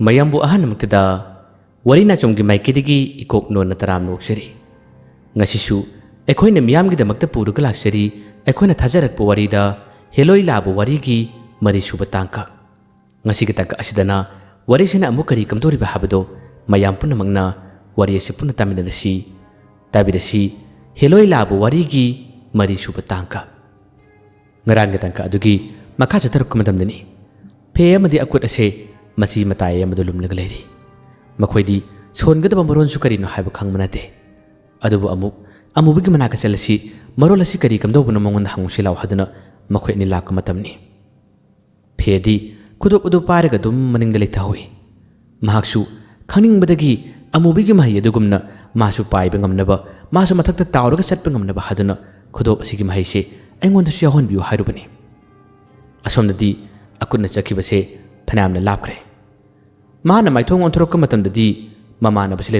mayambu ahanamuktada warina chomgi maikidigi ikok nona taram noksari ngasisu ekhoina miyamgi damakta puruga laksari ekhoina thajarakpa warida heloi labu warigi mari suba tangka ngasiga taka asidana warisina amu kari kamdoriba habado mayam punamangna wari ase puna tabirasi heloi labu warigi mari suba tangka ngaranga tangka adugi makha chataruk madamdani phe amadi akut ase machi matai amadu lumnaga leiri makhoi songadaba maron su karino haiba khangmanate adubu amubugi manaka chalasi marol asi kari kamdobuna mongon hangsi law haduna makhoi ni lak matamni phedi kudop udu paraga dum maningda leithawi mahaksu khangingbadagi amubugi mahi adugumna masu paiba ngamnaba masu mathakta tawraga chatpa ngamnaba haduna kudop asigi mahi se aingonda su yahon biu hairubani asomdadi akunna chakibase phanamna lapkre mana maithong onthorok matamdadi mamana basi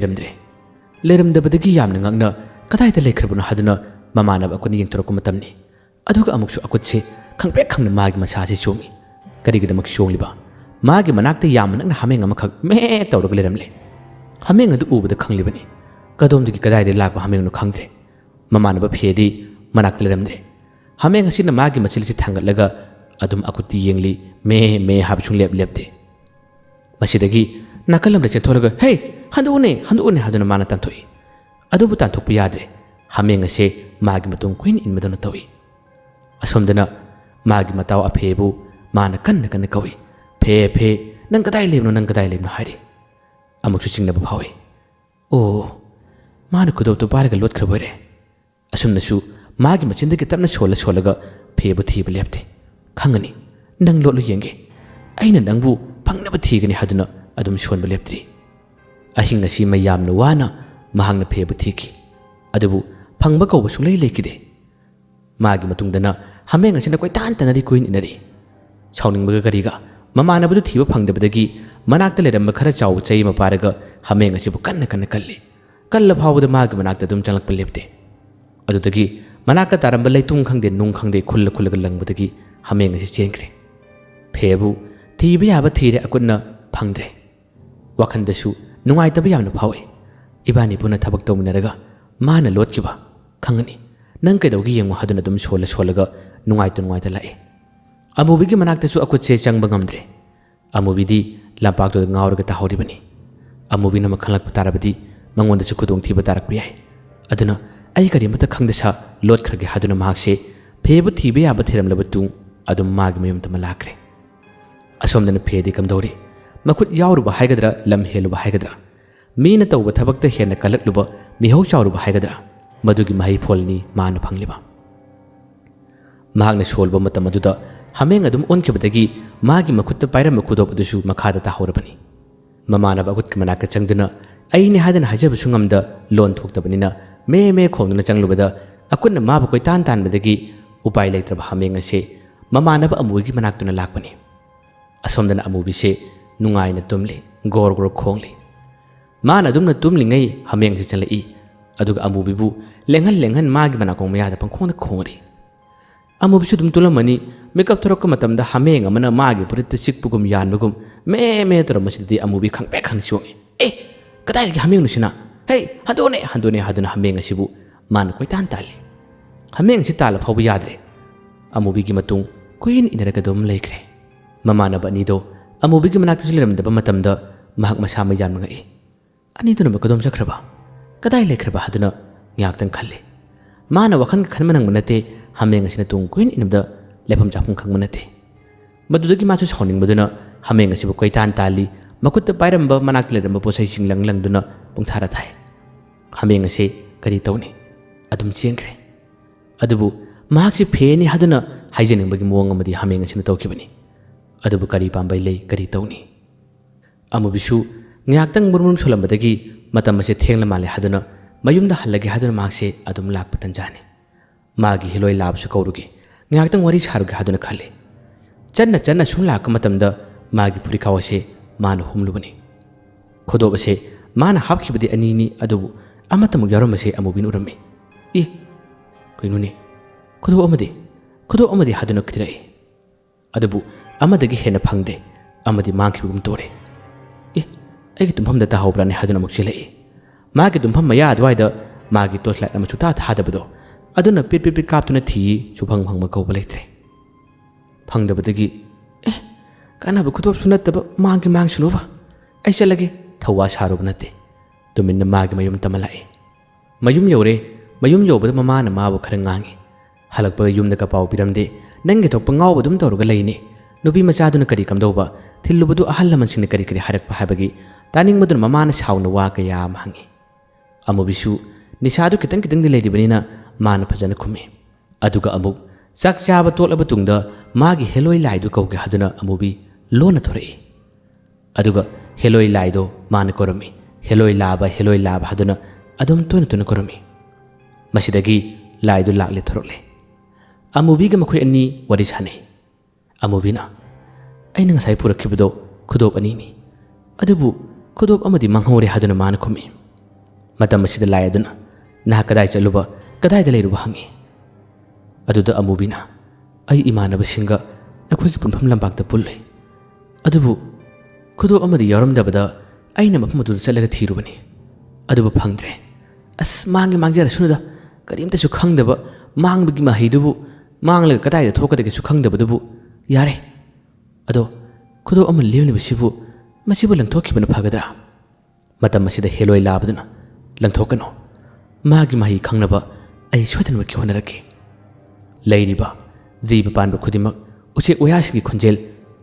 leramdabadagi yamna ngangna kadaita lekhrbuna haduna mamana akuni yengthorok matamni aduga amuksu akutse khangpek khangna magi masasi chomi karigidamak shongliba magi manakta yamna na hameng amakhak me tawrog leramle hameng adu ubada khanglibani kadomdagi kadaida lakba hameng no khangdre mamana ba phedi manakta leramdre hameng asina magi machilisi thangatlaga adum akuti yengli me habchung lepde masidagi nakalam rechen tholaga hey handune haduna mana tanthoi adubu tanthokpu yadre hameng ase magi matung queen in madana tawi asomdana magi mataw aphebu mana kanna kawi phe nang kadai lebno hari amuksu chingna ba phawi o mana kudo to paraga lot khraboire asumnasu magi machindagi tapna solaga phebu thiba lepte khangani nang lolu yenge aina nangbu pangnaba thigani haduna adum shonba leptri ahing nasi mayamna wana mahangna phebu thiki adubu phangba kawba sulai lekide magi matungdana hameng asina koi tan tanari kuin inari chawningbaga gariga mamanabadu thiba phangdabadagi manakta leramba khara chaw chai ma paraga hameng asibu kanna kalli kalla phawda magi manakta dum changlakpa lepte adudagi manaka taramba leitung khangde nung khangde khullaga langbadagi hameng asi chengkre phebu thiba yaba thire akunna phangdre wakhandasu nungaitaba yamna phawe ibani puna thabak tawminaraga mana lotkiba khangani nang kaidawgi yengu haduna dum solaga nungaita lae amubigi manaktasu akutse changba ngamdre amubidi lampakto ngauraga tahoribani amubina makhalak patarabadi mangonda su khudong thiba tarak piyai aduna ai kari mata khangdasa lot khrage haduna mahakse phebu thiba yaba thiram labatung adum magi mayum tamalakre asomdana phedi kamdori makut yawruba haigadra lam heluba haigadra mina tawba thabakta hena kalakluba mihau chawruba haigadra madugi mahi pholni mana phangliba mahagna solba matam aduda hameng adum onkibadagi magi makutta pairam makudop adusu makhada ta horabani mamana bagut manaka changduna aini hadana hajabu sungamda lon thoktabanina me khongduna changlubada akunna mabu koi tan badagi upai leitraba hameng ase mamana ba amugi manaktuna lakpani asomdana amubi se nungaina tumli gor khongli mana dumna tumli ngai hameng se chalai aduga amubibu lengan magi manakong mayada pangkhongda khongri amubisu dum tulamani makeup thorok matamda hameng amana magi purit sikpugum yanbugum me toro masidi amubi khangpe khangsioni kadai gi hameng nusina hey handone haduna hameng asibu man koitan tali hameng si tala phabu yadre amubi gi matung queen inaraga dum laikre mamana bani do amubi gi manakta suliramda matamda mahak masama yan ngai ani tuna makadom chakraba kadai lekraba haduna ngyak khalle mana wakhan khanmanang manate hameng asina tung queen inabda lefam chapung khangmanate madudagi machu soning maduna hameng asibu koitan tali makutta pairamba manakta leramba posai singlang duna pungthara thai hameng ase kari tawni adum chengkre adubu mahaksi pheni haduna haijeningbagi muang amadi hameng asina tawkibani adubu kari pambai lei kari tawni amubisu ngyaktang murmum solambadagi matam ase thengla male haduna mayumda hallagi haduna mahakse adum lakpa tanjani magi hiloi labsu kaurugi ngyaktang wari sarugi haduna khalle channa sumlak matamda magi purikawase mana humlubani khodobase mana hapkhibadi anini adubu amatam yaramase amubin urami koinuni khodo amadi haduna ktirai adubu amadagi hena phangde amadi mangkhibum tore ꯑꯩꯒꯤ ꯇꯨꯝꯐꯝꯗ ꯇꯥꯍꯧꯕ꯭ꯔꯥꯅꯦ ꯍꯥꯏꯗꯨꯅ ꯑꯃꯨꯛ ꯆꯦꯜꯂꯛꯏ ꯃꯥꯒꯤ ꯇꯨꯝꯐꯝ ꯃꯌꯥ ꯑꯗꯨꯋꯥꯏꯗ ꯃꯥꯒꯤ torch light ꯑꯃ ꯁꯨꯡꯊꯥ ꯊꯥꯗꯕꯗꯣ ꯑꯗꯨꯅ ꯄꯤꯠ ꯄꯤꯠ ꯄꯤꯠ ꯀꯥꯞꯇꯨꯅ ꯊꯤꯌꯤ ꯁꯨꯐꯪ ꯐꯪꯕ ꯀꯧꯕ ꯂꯩꯇ꯭ꯔꯦ ꯐꯪꯗꯕꯗꯒꯤ ꯀꯥꯟꯅꯕ ꯈꯨꯗꯣꯞꯁꯨ ꯅꯠꯇꯕ ꯃꯥꯡꯁꯨꯅꯨꯕ ꯑꯩ ꯆꯠꯂꯒꯦ ꯊꯧꯋꯥ ꯁꯥꯔꯨꯕ ꯅꯠꯇꯦ ꯇꯨꯃꯤꯟꯅ ꯃꯥꯒꯤ ꯃꯌꯨꯝ ꯇꯝꯃ ꯂꯥꯛꯏ ꯃꯌꯨꯝ ꯌꯧꯔꯦ ꯃꯌꯨꯝ ꯌꯧꯕꯗ ꯃꯃꯥꯅ ꯃꯥꯕꯨ ꯈꯔ ꯉꯥꯡꯉꯤ ꯍꯜꯂꯛꯄꯒ ꯌꯨꯝꯗꯒ ꯄꯥꯎ ꯄꯤꯔꯝꯗꯦ ꯅꯪꯒꯤ ꯊꯣꯛꯄ ꯉꯥꯎꯕ ꯑꯗꯨꯝ ꯇꯧꯔꯒ ꯂꯩꯅꯤ ꯅꯨꯄꯤ ꯃꯆꯥꯗꯨꯅ ꯀꯔꯤ ꯀꯝꯗꯧꯕ ꯊꯤꯜꯂꯨꯕꯗꯨ ꯑꯍꯜ ꯂꯃꯟꯁꯤꯡꯅ ꯀꯔꯤ ꯀꯔꯤ ꯍꯥꯏꯔꯛꯄ ꯍꯥꯏꯕꯒꯤ ꯇꯥꯅꯤꯡꯕꯗꯨꯅ ꯃꯃꯥꯅ ꯁꯥꯎꯅ ꯋꯥ ꯀꯌꯥ ꯑꯃ ꯍꯪꯉꯤ ꯑꯃꯨꯕꯤꯁꯨ ꯅꯤꯁꯥꯗꯨ ꯈꯤꯇꯪ ꯈꯤꯇꯪꯗꯤ ꯂꯩꯔꯤꯕꯅꯤ나 ꯃꯥꯅ ꯐꯖꯅ ꯈꯨꯝꯃꯤ ꯑꯗꯨꯒ ꯑꯃꯨꯛ ꯆꯥꯛ ꯆꯥꯕ ꯇꯣꯠꯂꯕ ꯇꯨꯡꯗ ꯃꯥꯒꯤ ꯍꯦꯂꯣꯏ ꯂꯥꯏꯗꯨ ꯀꯧꯒꯦ ꯍꯥꯏꯗꯨꯅ ꯑꯃꯨꯕꯤ ꯂꯣꯟꯅ ꯊꯣꯔꯛꯏ ꯑꯗꯨꯒ ꯍꯦꯂꯣꯏ ꯂꯥꯏꯗꯣ ꯃꯥꯅ ꯀꯧꯔꯝꯃꯤ ꯍꯦꯂꯣꯏ ꯂꯥꯕ ꯍꯥꯏꯗꯨꯅ ꯑꯗꯨꯝ ꯇꯣꯏꯅ ꯇꯣꯏꯅ ꯀꯧꯔꯝꯃꯤ ꯃꯁꯤꯗꯒꯤ ꯂꯥꯏꯗꯨ ꯂꯥꯛꯂꯦ ꯊꯣꯔꯛꯂꯦ ꯑꯃꯨꯕꯤꯒ ꯃꯈꯣꯏ ꯑꯅꯤ ꯋꯥꯔꯤ ꯁꯥꯟꯅꯩ ꯑꯃꯨꯕꯤꯅ ꯑꯩꯅ ꯉꯁꯥꯏ ꯄꯨꯔꯛꯈꯤꯕꯗꯣ ꯈꯨꯗꯣꯞ ꯑꯅꯤꯅꯤ ꯑꯗꯨꯕꯨ ꯈꯨꯗꯣꯞ ꯑꯃꯗꯤ ꯃꯥꯡꯍꯧꯔꯦ ꯍꯥꯏꯗꯨꯅ ꯃꯥꯅ ꯈꯨꯝꯃꯤ ꯃꯇꯝ ꯑꯁꯤꯗ ꯂꯥꯏ ꯑꯗꯨꯅ ꯅꯍꯥꯛ ꯀꯗꯥꯏ ꯆꯠꯂꯨꯕ ꯀꯗꯥꯏꯗ ꯂꯩꯔꯨꯕ ꯍꯪꯉꯤ ꯑꯗꯨꯗ ꯑꯃꯨꯕꯤꯅ ꯑꯩ ꯏꯃꯥꯟꯅꯕꯁꯤꯡꯒ ꯑꯩꯈꯣꯏꯒꯤ ꯄꯨꯟꯐꯝ ꯂꯝꯄꯥꯛꯇ ꯄꯨꯜꯂꯨꯏ ꯑꯗꯨꯕꯨ ꯈꯨꯗꯣꯞ ꯑꯃꯗꯤ ꯌꯥꯎꯔꯝꯗꯕꯗ ꯑꯩꯅ ꯃꯐꯝ ꯑꯗꯨꯗ ꯆꯠꯂꯒ ꯊꯤꯔꯨꯕꯅꯤ ꯑꯗꯨꯕꯨ ꯐꯪꯗ꯭ꯔꯦ ꯃꯥꯡꯖꯔꯁꯨꯅꯨꯗ ꯀꯔꯤꯝꯇꯁꯨ ꯈꯪꯗꯕ ꯃꯥꯡꯕꯒꯤ ꯃꯍꯩꯗꯨꯕꯨ ꯃꯥꯡꯂꯒ ꯀꯗꯥꯏꯗ ꯊꯣꯛꯀꯗꯒꯦꯁꯨ ꯈꯪꯗꯕꯗꯨꯕꯨ ꯌꯥꯔꯦ ꯑꯗꯣ ꯈꯨꯗꯣꯞ ꯑꯃ ꯂꯦꯝꯂꯤꯕꯁꯤꯕꯨ ꯃꯁꯤꯕꯨ ꯂꯪꯊꯣꯛꯈꯤꯕꯅ ꯐꯒꯗ꯭ꯔꯥ ꯃꯇꯝ ꯑꯁꯤꯗ ꯍꯦꯂꯣꯏ ꯂꯥꯕꯗꯨꯅ ꯂꯪꯊꯣꯛꯀꯅꯨ ꯃꯥꯒꯤ ꯃꯍꯩ ꯈꯪꯅꯕ ꯑꯩ ꯁꯣꯏꯗꯅꯃꯛꯀꯤ ꯍꯣꯠꯅꯔꯛꯀꯦ ꯂꯩꯔꯤꯕ ꯖꯤꯕ ꯄꯥꯟꯕ ꯈꯨꯗꯤꯡꯃꯛ ꯎꯆꯦꯛ ꯋꯥꯌꯥꯁꯤꯡꯒꯤ ꯈꯣꯟꯖꯦꯜ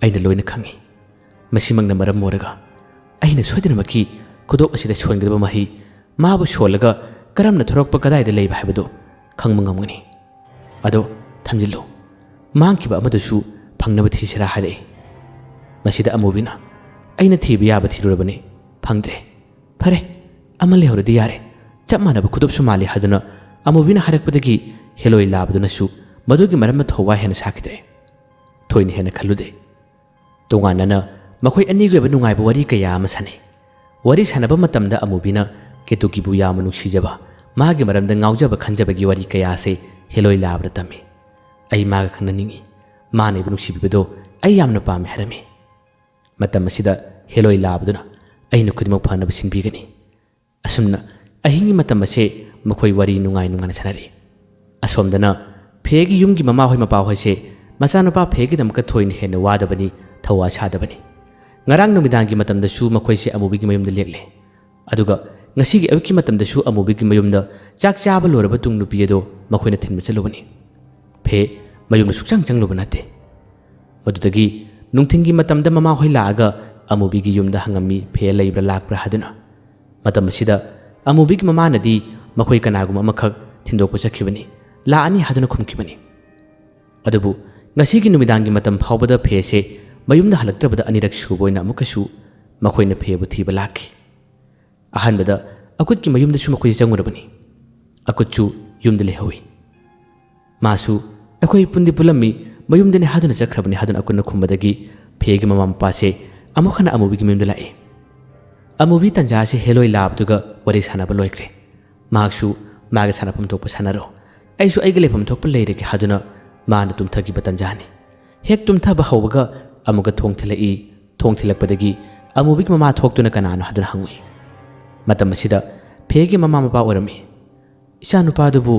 ꯑꯩꯅ ꯂꯣꯏꯅ ꯈꯪꯏ ꯃꯁꯤꯃꯛꯅ ꯃꯔꯝ ꯑꯣꯏꯔꯒ ꯑꯩꯅ ꯁꯣꯏꯗꯅꯃꯛꯀꯤ ꯈꯨꯗꯣꯞ ꯑꯁꯤꯗ ꯁꯣꯟꯒꯗꯕ ꯃꯍꯩ ꯃꯥꯕꯨ ꯁꯣꯜꯂꯒ ꯀꯔꯝꯅ ꯊꯣꯔꯛꯄ ꯀꯗꯥꯏꯗ ꯂꯩꯕ ꯍꯥꯏꯕꯗꯨ ꯈꯪꯕ ꯉꯝꯒꯅꯤ ꯑꯗꯣ ꯊꯝꯖꯤꯜꯂꯨ ꯃꯥꯡꯈꯤꯕ ꯑꯃꯗꯨꯁꯨ ꯐꯪꯅꯕ ꯊꯤꯁꯤꯔꯥ ꯍꯥꯏꯔꯛꯏ ꯃꯁꯤꯗ ꯑꯃꯨꯕꯤꯅ ꯑꯩꯅ ꯊꯤꯕ ꯌꯥꯕ ꯊꯤꯔꯨꯔꯕꯅꯤ ꯐꯪꯗ꯭ꯔꯦ ꯐꯔꯦ ꯑꯃ ꯂꯩꯍꯧꯔꯗꯤ ꯌꯥꯔꯦ ꯆꯞ ꯃꯥꯟꯅꯕ ꯈꯨꯗꯣꯞꯁꯨ ꯃꯥꯜꯂꯤ ꯍꯥꯏꯗꯨꯅ ꯑꯃꯨꯕꯤꯅ ꯍꯥꯏꯔꯛꯄꯗꯒꯤ ꯍꯦꯂꯣꯏ ꯂꯥꯕꯗꯨꯅꯁꯨ ꯃꯗꯨꯒꯤ ꯃꯔꯝꯗ ꯊꯧꯋꯥ ꯍꯦꯟꯅ ꯁꯥꯈꯤꯗ꯭ꯔꯦ ꯊꯣꯏꯅ ꯍꯦꯟꯅ ꯈꯜꯂꯨꯗꯦ ꯇꯣꯉꯥꯟꯅꯅ ꯃꯈꯣꯏ ꯑꯅꯤꯒꯤ ꯑꯣꯏꯕ ꯅꯨꯡꯉꯥꯏꯕ ꯋꯥꯔꯤ ꯀꯌꯥ ꯑꯃ ꯁꯥꯟꯅꯩ ꯋꯥꯔꯤ ꯁꯥꯟꯅꯕ ꯃꯇꯝꯗ ꯑꯃꯨꯕꯤꯅ ꯀꯦꯇꯨꯀꯤꯕꯨ ꯌꯥꯝꯅ ꯅꯨꯡꯁꯤꯖꯕ ꯃꯥꯒꯤ ꯃꯔꯝꯗ ꯉꯥꯎꯖꯕ ꯈꯟꯖꯕꯒꯤ ꯋꯥꯔꯤ ꯀꯌꯥꯁꯦ ꯍꯦꯂꯣꯏ ꯂꯥꯕꯗ ꯇꯝꯃꯤ ꯑꯩ ꯃꯥꯒ ꯈꯪꯅꯅꯤꯡꯉꯤ ꯃꯥꯅ ꯑꯩꯕꯨ ꯅꯨꯡꯁꯤꯕꯤꯕꯗꯣ ꯑꯩ ꯌꯥꯝꯅ ꯄꯥꯝꯃꯤ ꯍꯥꯏꯔꯝꯃꯤ ꯃꯇꯝ ꯑꯁꯤꯗ ꯍꯦꯂꯣꯏ ꯂꯥꯕꯗꯨꯅ ꯑꯩꯅ ꯈꯨꯗꯤꯡꯃꯛ ꯐꯅꯕ ꯁꯤꯟꯕꯤꯒꯅꯤ ꯑꯁꯨꯝꯅ ꯑꯍꯤꯡꯒꯤ ꯃꯇꯝ ꯑꯁꯦ ꯃꯈꯣꯏ ꯋꯥꯔꯤ ꯅꯨꯡꯉꯥꯏꯅ ꯁꯥꯟꯅꯔꯤ ꯑꯁꯣꯝꯗꯅ ꯐꯦꯒꯤ ꯌꯨꯝꯒꯤ ꯃꯃꯥꯍꯣꯏ ꯃꯄꯥꯍꯣꯏꯁꯦ ꯃꯆꯥꯅꯨꯄꯥ ꯐꯦꯒꯤꯗꯃꯛꯇ ꯊꯣꯏꯅ ꯍꯦꯟꯅ ꯋꯥꯗꯕꯅꯤ ꯊꯧꯋꯥ ꯁꯥꯗꯕꯅꯤ ꯉꯔꯥꯡ ꯅꯨꯃꯤꯗꯥꯡꯒꯤ ꯃꯇꯝꯗꯁꯨ ꯃꯈꯣꯏꯁꯦ ꯑꯃꯨꯕꯤꯒꯤ ꯃꯌꯨꯝꯗ ꯂꯦꯛꯂꯦ ꯑꯗꯨꯒ ꯉꯁꯤꯒꯤ ꯑꯌꯨꯛꯀꯤ ꯃꯇꯝꯗꯁꯨ ꯑꯃꯨꯕꯤꯒꯤ ꯃꯌꯨꯝꯗ ꯆꯥꯛ ꯆꯥꯕ ꯂꯣꯏꯔꯕ ꯇꯨꯡ ꯅꯨꯄꯤ ꯑꯗꯣ ꯃꯈꯣꯏꯅ ꯊꯤꯟꯕ ꯆꯠꯂꯨꯕꯅꯤ ꯐꯦ ꯃꯌꯨꯝꯗ ꯁꯨꯛꯆꯪ ꯆꯪꯂꯨꯕ ꯅꯠꯇꯦ ꯃꯗꯨꯗꯒꯤ ꯅꯨꯡꯊꯤꯟꯒꯤ ꯃꯇꯝꯗ ꯃꯃꯥꯍꯣꯏ ꯂꯥꯛꯑꯒ ꯑꯃꯨꯕꯤꯒꯤ ꯌꯨꯝꯗ ꯍꯪꯉꯝꯃꯤ ꯐꯦ ꯂꯩꯕ꯭ꯔꯥ ꯂꯥꯛꯄ꯭ꯔꯥ ꯍꯥꯏꯗꯨꯅ ꯃꯇꯝ ꯑꯁꯤꯗ ꯑꯃꯨꯕꯤꯒꯤ ꯃꯃꯥꯅꯗꯤ ꯃꯈꯣꯏ ꯀꯅꯥꯒꯨꯝꯕ ꯑꯃꯈꯛ ꯊꯤꯟꯗꯣꯛꯄ ꯆꯠꯈꯤꯕꯅꯤ ꯂꯥꯛꯑꯅꯤ ꯍꯥꯏꯗꯨꯅ ꯈꯨꯝꯈꯤꯕꯅꯤ ꯑꯗꯨꯕꯨ ꯉꯁꯤꯒꯤ ꯅꯨꯃꯤꯗꯥꯡꯒꯤ ꯃꯇꯝ ꯐꯥꯎꯕꯗ ꯐꯦꯁꯦ ꯃꯌꯨꯝꯗ ꯍꯜꯂꯛꯇ꯭ꯔꯕꯗ ꯑꯅꯤꯔꯛ ꯁꯨꯕ ꯑꯣꯏꯅ ꯑꯃꯨꯛꯀꯁꯨ ꯃꯈꯣꯏꯅ ꯐꯦꯕꯨ ꯊꯤꯕ ꯂꯥꯛꯈꯤ ꯑꯍꯥꯟꯕꯗ ꯑꯀꯨꯠꯀꯤ ꯃꯌꯨꯝꯗꯁꯨ ꯃꯈꯣꯏꯁꯦ ꯆꯪꯉꯨꯔꯕꯅꯤ ꯑꯀꯨꯠꯁꯨ ꯌꯨꯝꯗ ꯂꯩꯍꯧꯏ ꯃꯥꯁꯨ ꯑꯩꯈꯣꯏ ꯄꯨꯟꯗꯤ ꯄꯨꯜꯂꯝꯃꯤ ꯃꯌꯨꯝꯗꯅꯤ ꯍꯥꯏꯗꯨꯅ ꯆꯠꯈ꯭ꯔꯕꯅꯤ ꯍꯥꯏꯗꯨꯅ ꯑꯀꯨꯠꯅ ꯈꯨꯝꯕꯗꯒꯤ ꯐꯦꯒꯤ ꯃꯃꯥ ꯃꯄꯥꯁꯦ ꯑꯃꯨꯛ ꯍꯟꯅ ꯑꯃꯨꯕꯤꯒꯤ ꯃꯌꯨꯝꯗ ꯂꯥꯛꯏ ꯑꯃꯨꯕꯤ ꯇꯟꯖꯥꯁꯤ ꯍꯦꯂꯣꯏ ꯂꯥꯕꯗꯨꯒ ꯋꯥꯔꯤ ꯁꯥꯟꯅꯕ ꯂꯣꯏꯈ꯭ꯔꯦ ꯃꯍꯥꯛꯁꯨ ꯃꯥꯒ ꯁꯥꯟꯅꯐꯝ ꯊꯣꯛꯄ ꯁꯥꯟꯅꯔꯣ ꯑꯩꯁꯨ ꯑꯩꯒ ꯂꯩꯐꯝ ꯊꯣꯛꯄ ꯂꯩꯔꯒꯦ ꯍꯥꯏꯗꯨꯅ ꯃꯥꯅ ꯇꯨꯝꯊꯈꯤꯕ ꯇꯟꯖꯥꯅꯤ ꯍꯦꯛ ꯇꯨꯝꯊꯕ ꯍꯧꯕꯒ ꯑꯃꯨꯛꯀ ꯊꯣꯡ ꯊꯤꯜꯂꯛꯏ ꯊꯣꯡ ꯊꯤꯜꯂꯛꯄꯗꯒꯤ ꯑꯃꯨꯕꯤꯒꯤ ꯃꯃꯥ ꯊꯣꯛꯇꯨꯅ ꯀꯅꯥꯅꯣ ꯍꯥꯏꯗꯨꯅ ꯍꯪꯉꯨꯏ ꯃꯇꯝ ꯑꯁꯤꯗ ꯐꯦꯒꯤ ꯃꯃꯥ ꯃꯄꯥ ꯑꯣꯏꯔꯝꯃꯤ ꯏꯆꯥꯅꯨꯄꯥꯗꯨꯕꯨ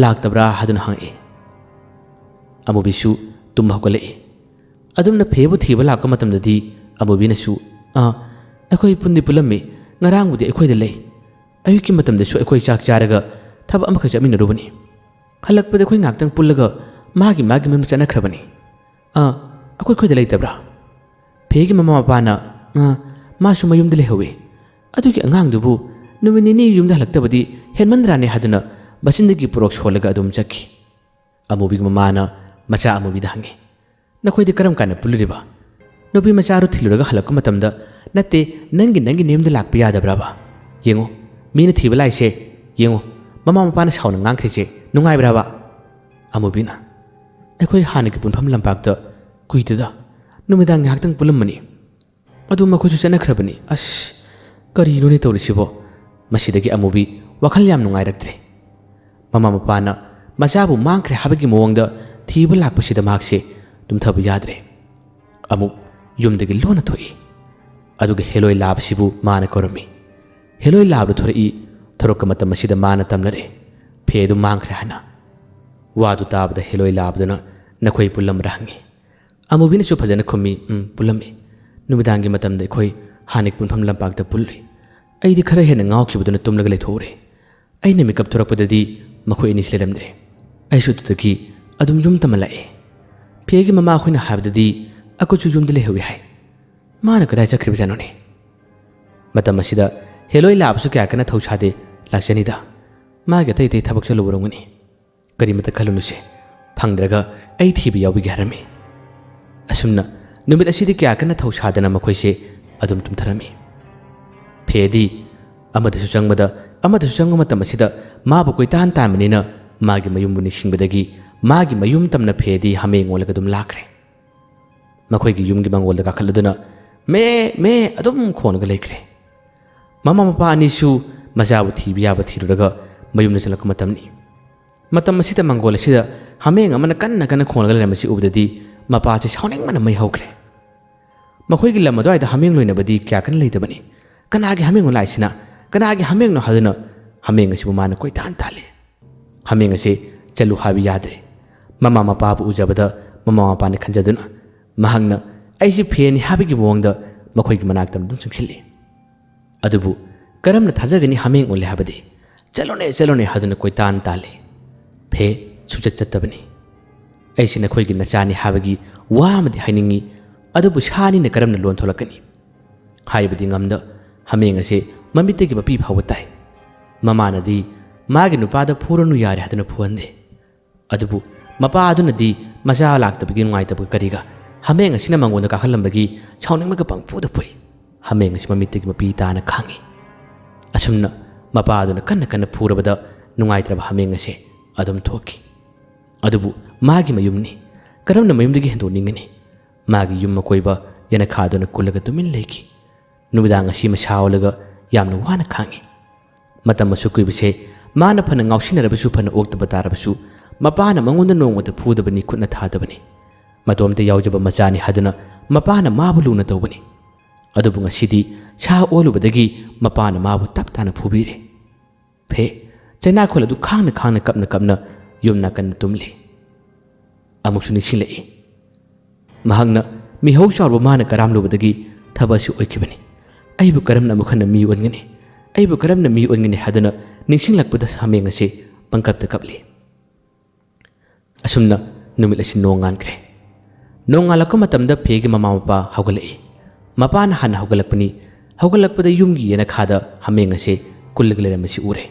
ꯂꯥꯛꯇꯕ꯭ꯔꯥ ꯍꯥꯏꯗꯨꯅ ꯍꯪꯉꯛꯏ ꯑꯃꯨꯕꯤꯁꯨ ꯇꯨꯝꯕ ꯍꯧꯒꯠꯂꯛꯏ ꯑꯗꯨꯝꯅ ꯐꯦꯕꯨ ꯊꯤꯕ ꯂꯥꯛꯄ ꯃꯇꯝꯗꯗꯤ ꯑꯃꯨꯕꯤꯅꯁꯨ ꯑꯩꯈꯣꯏ ꯄꯨꯟꯗꯤ ꯄꯨꯜꯂꯝꯃꯤ ꯉꯔꯥꯡꯕꯨꯗꯤ ꯑꯩꯈꯣꯏꯗ ꯂꯩ ꯑꯌꯨꯛꯀꯤ ꯃꯇꯝꯗꯁꯨ ꯑꯩꯈꯣꯏ ꯆꯥꯛ ꯆꯥꯔꯒ ꯊꯕꯛ ꯑꯃꯈꯛ ꯆꯠꯃꯤꯟꯅꯔꯨꯕꯅꯤ ꯍꯜꯂꯛꯄꯗ ꯑꯩꯈꯣꯏ ꯉꯥꯛꯇꯪ ꯄꯨꯜꯂꯒ ꯃꯥꯒꯤ ꯃꯌꯨꯝꯗ ꯆꯠꯅꯈ꯭ꯔꯕꯅꯤ ꯑꯩꯈꯣꯏꯗ ꯂꯩꯇꯕ꯭ꯔꯥ ꯐꯦꯒꯤ ꯃꯃꯥ ꯃꯄꯥꯅ ꯃꯥꯁꯨ ꯃꯌꯨꯝꯗ ꯂꯩꯍꯧꯏ ꯑꯗꯨꯒꯤ ꯑꯉꯥꯡꯗꯨꯕꯨ ꯅꯨꯃꯤꯠ ꯅꯤꯅꯤ ꯌꯨꯝꯗ ꯍꯜꯂꯛꯇꯕꯗꯤ ꯍꯦꯟꯃꯟꯗ꯭ꯔꯥꯅꯦ ꯍꯥꯏꯗꯨꯅ ꯃꯆꯤꯟꯗꯒꯤ ꯄꯨꯔꯛ ꯁꯣꯜꯂꯒ ꯑꯗꯨꯝ ꯆꯠꯈꯤ ꯑꯃꯨꯕꯤꯒꯤ ꯃꯃꯥꯅ ꯃꯆꯥ ꯑꯃꯨꯕꯤꯗ ꯍꯪꯉꯤ ꯅꯈꯣꯏꯗꯤ ꯀꯔꯝ ꯀꯥꯟꯗ ꯄꯨꯜꯂꯨꯔꯤꯕ ꯅꯨꯄꯤ ꯃꯆꯥꯗꯨ ꯊꯤꯜꯂꯨꯔꯒ ꯍꯜꯂꯛꯄ ꯃꯇꯝꯗ ꯅꯠꯇꯦ ꯅꯪꯒꯤ ꯅꯌꯨꯝꯗ ꯂꯥꯛꯄ ꯌꯥꯗꯕ꯭ꯔꯥꯕ ꯌꯦꯡꯉꯨ ꯃꯤꯅ ꯊꯤꯕ ꯂꯥꯛꯏꯁꯦ ꯌꯦꯡꯉꯨ ꯃꯃꯥ ꯃꯄꯥꯅ ꯁꯥꯎꯅ ꯉꯥꯡꯈ꯭ꯔꯤꯁꯦ ꯅꯨꯡꯉꯥꯏꯕ꯭ꯔꯥꯕ ꯑꯃꯨꯕꯤꯅ ꯑꯩꯈꯣꯏ ꯍꯥꯟꯅꯒꯤ ꯄꯨꯟꯐꯝ ꯂꯝꯄꯥꯛꯇ ꯀꯨꯏꯗꯦꯗ ꯅꯨꯃꯤꯗꯥꯡ ꯉꯥꯏꯍꯥꯛꯇꯪ ꯄꯨꯜꯂꯝꯕꯅꯤ ꯑꯗꯨ ꯃꯈꯣꯏꯁꯨ ꯆꯠꯅꯈ꯭ꯔꯕꯅꯤ ꯀꯔꯤꯅꯣꯅꯦ ꯇꯧꯔꯤꯁꯤꯕꯣ ꯃꯁꯤꯗꯒꯤ ꯑꯃꯨꯕꯤ ꯋꯥꯈꯜ ꯌꯥꯝ ꯅꯨꯡꯉꯥꯏꯔꯛꯇ꯭ꯔꯦ ꯃꯃꯥ ꯃꯄꯥꯅ ꯃꯆꯥꯕꯨ ꯃꯥꯡꯈ꯭ꯔꯦ ꯍꯥꯏꯕꯒꯤ ꯃꯑꯣꯡꯗ ꯊꯤꯕ ꯂꯥꯛꯄꯁꯤꯗ ꯃꯍꯥꯛꯁꯦ ꯇꯨꯝꯊꯕ ꯌꯥꯗ꯭ꯔꯦ ꯑꯃꯨꯛ ꯌꯨꯝꯗꯒꯤ ꯂꯣꯟꯅ ꯊꯣꯛꯏ ꯑꯗꯨꯒ ꯍꯦꯂꯣꯏ ꯂꯥꯕꯁꯤꯕꯨ ꯃꯥꯅ ꯀꯧꯔꯝꯃꯤ ꯍꯦꯂꯣꯏ ꯂꯥꯕꯗꯨ ꯊꯣꯔꯛꯏ ꯊꯣꯔꯛꯄ ꯃꯇꯝ ꯑꯁꯤꯗ ꯃꯥꯅ ꯇꯝꯅꯔꯦ ꯐꯦ ꯑꯗꯨ ꯃꯥꯡꯈ꯭ꯔꯦ ꯍꯥꯏꯅ ꯋꯥꯗꯨ ꯇꯥꯕꯗ ꯍꯦꯂꯣꯏ ꯂꯥꯕꯗꯨꯅ ꯅꯈꯣꯏ ꯄꯨꯜꯂꯝꯕ꯭ꯔꯥ ꯍꯪꯉꯤ ꯑꯃꯨꯕꯤꯅꯁꯨ ꯐꯖꯅ ꯈꯨꯝꯃꯤ ꯄꯨꯜꯂꯝꯃꯤ ꯅꯨꯃꯤꯗꯥꯡꯒꯤ ꯃꯇꯝꯗ ꯑꯩꯈꯣꯏ ꯍꯥꯟꯅꯒꯤ ꯄꯨꯟꯐꯝ ꯂꯝꯄꯥꯛꯇ ꯄꯨꯜꯂꯨꯏ ꯑꯩꯗꯤ ꯈꯔ ꯍꯦꯟꯅ ꯉꯥꯎꯈꯤꯕꯗꯨꯅ ꯇꯨꯝꯂꯒ ꯂꯩꯊꯣꯛꯎꯔꯦ ꯑꯩꯅ ꯃꯤꯀꯞ ꯊꯣꯔꯛꯄꯗꯗꯤ ꯃꯈꯣꯏ ꯑꯅꯤꯁꯤ ꯂꯩꯔꯝꯗ꯭ꯔꯦ ꯑꯩꯁꯨ ꯑꯗꯨꯗꯒꯤ ꯑꯗꯨꯝ ꯌꯨꯝ ꯇꯝꯃ ꯂꯥꯛꯑꯦ ꯐꯦꯒꯤ ꯃꯃꯥ ꯑꯩꯈꯣꯏꯅ ꯍꯥꯏꯕꯗꯗꯤ ꯑꯩꯈꯣꯏꯁꯨ ꯌꯨꯝꯗ ꯂꯩꯍꯧꯏ ꯍꯥꯏ ꯃꯥꯅ ꯀꯗꯥꯏ ꯆꯠꯈ꯭ꯔꯤꯕꯖꯥꯠꯅꯣꯅꯦ ꯃꯇꯝ ꯑꯁꯤꯗ ꯍꯦꯂꯣꯏ ꯂꯥꯕꯁꯨ ꯀꯌꯥ ꯀꯟꯅ ꯊꯧꯁꯥꯗꯦ ꯂꯥꯛꯆꯅꯤꯗ ꯃꯥꯒꯤ ꯑꯇꯩ ꯑꯇꯩ ꯊꯕꯛ ꯆꯠꯂꯨꯕꯔꯝꯒꯅꯤ ꯀꯔꯤꯃꯇ ꯈꯜꯂꯨꯅꯨꯁꯦ ꯐꯪꯗ꯭ꯔꯒ ꯑꯩ ꯊꯤꯕ ꯌꯥꯎꯕꯤꯒꯦ ꯍꯥꯏꯔꯝꯃꯤ ꯑꯁꯨꯝꯅ ꯅꯨꯃꯤꯠ ꯑꯁꯤꯗꯤ ꯀꯌꯥ ꯀꯟꯅ ꯊꯧꯁꯥꯗꯅ ꯃꯈꯣꯏꯁꯦ ꯑꯗꯨꯝ ꯇꯨꯝꯊꯔꯝꯃꯤ ꯐꯦꯗꯤ ꯑꯃꯗꯁꯨ ꯆꯪꯕ ꯃꯇꯝ ꯑꯁꯤꯗ ꯃꯥꯕꯨ ꯀꯣꯏꯇꯥꯟ ꯇꯥꯟꯕꯅꯤꯅ ꯃꯥꯒꯤ ꯃꯌꯨꯝꯕꯨ ꯅꯤꯡꯁꯤꯡꯕꯗꯒꯤ ꯃꯥꯒꯤ ꯃꯌꯨꯝ ꯇꯝꯅ ꯐꯦꯗꯤ ꯍꯥꯃꯦꯡ ꯑꯣꯜꯂꯒ ꯑꯗꯨꯝ ꯂꯥꯛꯈ꯭ꯔꯦ ꯃꯈꯣꯏꯒꯤ ꯌꯨꯝꯒꯤ ꯃꯪꯒꯣꯜꯗ ꯀꯥꯈꯠꯂꯗꯨꯅ ꯃꯦ ꯑꯗꯨꯝ ꯈꯣꯟꯂꯒ ꯂꯩꯈ꯭ꯔꯦ ꯃꯃꯥ ꯃꯄꯥ ꯑꯅꯤꯁꯨ ꯃꯆꯥꯕꯨ ꯊꯤꯕ ꯌꯥꯕ ꯊꯤꯔꯨꯔꯒ ꯃꯌꯨꯝꯗ ꯆꯠꯂꯛꯄ ꯃꯇꯝꯅꯤ ꯃꯇꯝ ꯑꯁꯤꯗ ꯃꯪꯒꯣꯜ ꯑꯁꯤꯗ ꯍꯥꯃꯦꯡ ꯑꯃꯅ ꯀꯟꯅ ꯈꯣꯟꯂꯒ ꯂꯩꯔꯝꯕꯁꯤ ꯎꯕꯗꯗꯤ ꯃꯄꯥꯁꯤ ꯁꯥꯎꯅꯤꯡꯕꯅ ꯃꯩ ꯍꯧꯈ꯭ꯔꯦ ꯃꯈꯣꯏꯒꯤ ꯂꯝ ꯑꯗꯨꯋꯥꯏꯗ ꯍꯥꯃꯦꯡ ꯂꯣꯏꯅꯕꯗꯤ ꯀꯌꯥ ꯀꯟꯅ ꯂꯩꯇꯕꯅꯤ ꯀꯅꯥꯒꯤ ꯍꯥꯃꯦꯡꯅꯣ ꯂꯥꯛꯏꯁꯤꯅ ꯀꯅꯥꯒꯤ ꯍꯥꯃꯦꯡꯅꯣ ꯍꯥꯏꯗꯨꯅ ꯍꯥꯃꯦꯡ ꯑꯁꯤꯕꯨ ꯃꯥꯅ ꯀꯣꯏꯇꯥꯟ ꯇꯥꯜꯂꯤ ꯍꯥꯃꯦꯡ ꯑꯁꯤ ꯆꯠꯂꯨ ꯍꯥꯏꯕ ꯌꯥꯗ꯭ꯔꯦ ꯃꯃꯥ ꯃꯄꯥꯕꯨ ꯎꯖꯕꯗ ꯃꯃꯥ ꯃꯄꯥꯅ ꯈꯟꯖꯗꯨꯅ ꯃꯍꯥꯛꯅ ꯑꯩꯁꯤ ꯐꯦꯅꯤ ꯍꯥꯏꯕꯒꯤ ꯃꯑꯣꯡꯗ ꯃꯈꯣꯏꯒꯤ ꯃꯅꯥꯛꯇ ꯑꯗꯨꯝ ꯆꯪꯁꯤꯜꯂꯤ ꯑꯗꯨꯕꯨ ꯀꯔꯝꯅ ꯊꯥꯖꯒꯅꯤ ꯍꯥꯃꯦꯡ ꯑꯣꯜꯂꯦ ꯍꯥꯏꯕꯗꯤ ꯆꯠꯂꯣꯅꯦ ꯍꯥꯏꯗꯨꯅ ꯀꯣꯏꯇꯥꯟ ꯇꯥꯜꯂꯤ ꯐꯦ ꯁꯨꯆꯠ ꯆꯠꯇꯕꯅꯤ ꯑꯩꯁꯤ ꯅꯈꯣꯏꯒꯤ ꯅꯆꯥꯅꯤ ꯍꯥꯏꯕꯒꯤ ꯋꯥ ꯑꯃꯗꯤ ꯍꯥꯏꯅꯤꯡꯉꯤ ꯑꯗꯨꯕꯨ ꯁꯥꯅꯤꯅ ꯀꯔꯝꯅ ꯂꯣꯟ ꯊꯣꯛꯂꯛꯀꯅꯤ ꯍꯥꯏꯕꯗꯤ ꯉꯝꯗ ꯍꯥꯃꯦꯡ ꯑꯁꯤ ꯃꯃꯤꯠꯇꯒꯤ ꯃꯄꯤ ꯐꯥꯎꯕ ꯇꯥꯏ ꯃꯃꯥꯅꯗꯤ ꯃꯥꯒꯤ ꯅꯨꯄꯥꯗ ꯐꯨꯔꯅꯨ ꯌꯥꯔꯦ ꯍꯥꯏꯗꯨꯅ ꯐꯨꯍꯟꯗꯦ ꯑꯗꯨꯕꯨ ꯃꯄꯥ ꯑꯗꯨꯅꯗꯤ ꯃꯆꯥ ꯂꯥꯛꯇꯕꯒꯤ ꯅꯨꯡꯉꯥꯏꯇꯕ ꯀꯔꯤꯒ ꯍꯥꯃꯦꯡ ꯑꯁꯤꯅ ꯃꯉꯣꯟꯗ ꯀꯥꯈꯠꯂꯝꯕꯒꯤ ꯁꯥꯎꯅꯤꯡꯕꯒ ꯄꯪꯐꯨꯗ ꯐꯨꯏ ꯍꯥꯃꯦꯡ ꯑꯁꯤ ꯃꯃꯤꯠꯇꯒꯤ ꯃꯄꯤ ꯇꯥꯅ ꯈꯥꯡꯉꯤ ꯑꯁꯨꯝꯅ ꯃꯄꯥ ꯑꯗꯨꯅ ꯀꯟꯅ ꯐꯨꯔꯕꯗ ꯅꯨꯡꯉꯥꯏꯇ꯭ꯔꯕ ꯍꯥꯃꯦꯡ ꯑꯁꯤ ꯑꯗꯨꯝ ꯊꯣꯛꯈꯤ ꯑꯗꯨꯕꯨ ꯃꯥꯒꯤ ꯃꯌꯨꯝꯅꯤ ꯀꯔꯝꯅ ꯃꯌꯨꯝꯗꯒꯤ ꯍꯦꯟꯗꯣꯛꯅꯤꯡꯒꯅꯤ ꯃꯥꯒꯤ ꯌꯨꯝ ꯑꯀꯣꯏꯕ ꯌꯦꯅꯈꯥꯗꯨꯅ ꯀꯨꯜꯂꯒ ꯇꯨꯃꯤꯟ ꯂꯩꯈꯤ ꯅꯨꯃꯤꯗꯥꯡ ꯑꯁꯤ ꯃꯁꯥ ꯑꯣꯜꯂꯒ ꯌꯥꯝꯅ ꯋꯥꯅ ꯈꯥꯡꯉꯤ ꯃꯇꯝ ꯑꯁꯨꯛ ꯀꯨꯏꯕꯁꯦ ꯃꯥꯅ ꯐꯅ ꯉꯥꯎꯁꯤꯟꯅꯔꯕꯁꯨ ꯐꯅ ꯑꯣꯛꯇꯕ ꯇꯥꯔꯕꯁꯨ ꯃꯄꯥꯅ ꯃꯉꯣꯟꯗ ꯅꯣꯡꯃꯇ ꯐꯨꯗꯕꯅꯤ ꯈꯨꯠꯅ ꯊꯥꯗꯕꯅꯤ ꯃꯇꯣꯝꯇ ꯌꯥꯎꯖꯕ ꯃꯆꯥꯅꯤ ꯍꯥꯏꯗꯨꯅ ꯃꯄꯥꯅ ꯃꯥꯕꯨ ꯂꯨꯅ ꯇꯧꯕꯅꯤ ꯑꯗꯨꯕꯨ ꯉꯁꯤꯗꯤ ꯁꯥ ꯑꯣꯜꯂꯨꯕꯗꯒꯤ ꯃꯄꯥꯅ ꯃꯥꯕꯨ ꯇꯞ ꯇꯥꯅ ꯐꯨꯕꯤꯔꯦ ꯐꯦ ꯆꯩꯅꯥꯈꯣꯜ ꯑꯗꯨ ꯈꯥꯡꯅ ꯀꯞꯅ ꯌꯨꯝ ꯅꯥꯀꯟꯗ ꯇꯨꯝꯂꯤ ꯑꯃꯨꯛꯁꯨ ꯅꯤꯡꯁꯤꯡꯂꯛꯏ ꯃꯍꯥꯛꯅ ꯃꯤꯍꯧ ꯆꯥꯎꯔꯕ ꯃꯥꯅ ꯀꯔꯥꯝꯂꯨꯕꯗꯒꯤ ꯊꯕꯛ ꯑꯁꯤ ꯑꯣꯏꯈꯤꯕꯅꯤ ꯑꯩꯕꯨ ꯀꯔꯝꯅ ꯑꯃꯨꯛ ꯍꯟꯅ ꯃꯤ ꯑꯣꯟꯒꯅꯤ ꯍꯥꯏꯗꯨꯅ ꯅꯤꯡꯁꯤꯡꯂꯛꯄꯗ ꯍꯥꯃꯦꯡ ꯑꯁꯤ ꯄꯪꯀꯞꯇ ꯀꯞꯂꯤ ꯑꯁꯨꯝꯅ ꯅꯨꯃꯤꯠ ꯑꯁꯤ ꯅꯣꯡꯉꯥꯟꯈ꯭ꯔꯦ ꯅꯣꯡꯉꯥꯜꯂꯛꯄ ꯃꯇꯝꯗ ꯐꯦꯒꯤ ꯃꯃꯥ ꯃꯄꯥ ꯍꯧꯒꯠꯂꯛꯏ ꯃꯄꯥꯅ ꯍꯥꯟꯅ ꯍꯧꯒꯠꯂꯛꯄꯗ ꯌꯨꯝꯒꯤ ꯌꯦꯅꯈꯥꯗ ꯍꯥꯃꯦꯡ ꯑꯁꯤ ꯀꯨꯜꯂꯒ ꯂꯩꯔꯝꯕꯁꯤ ꯎꯔꯦ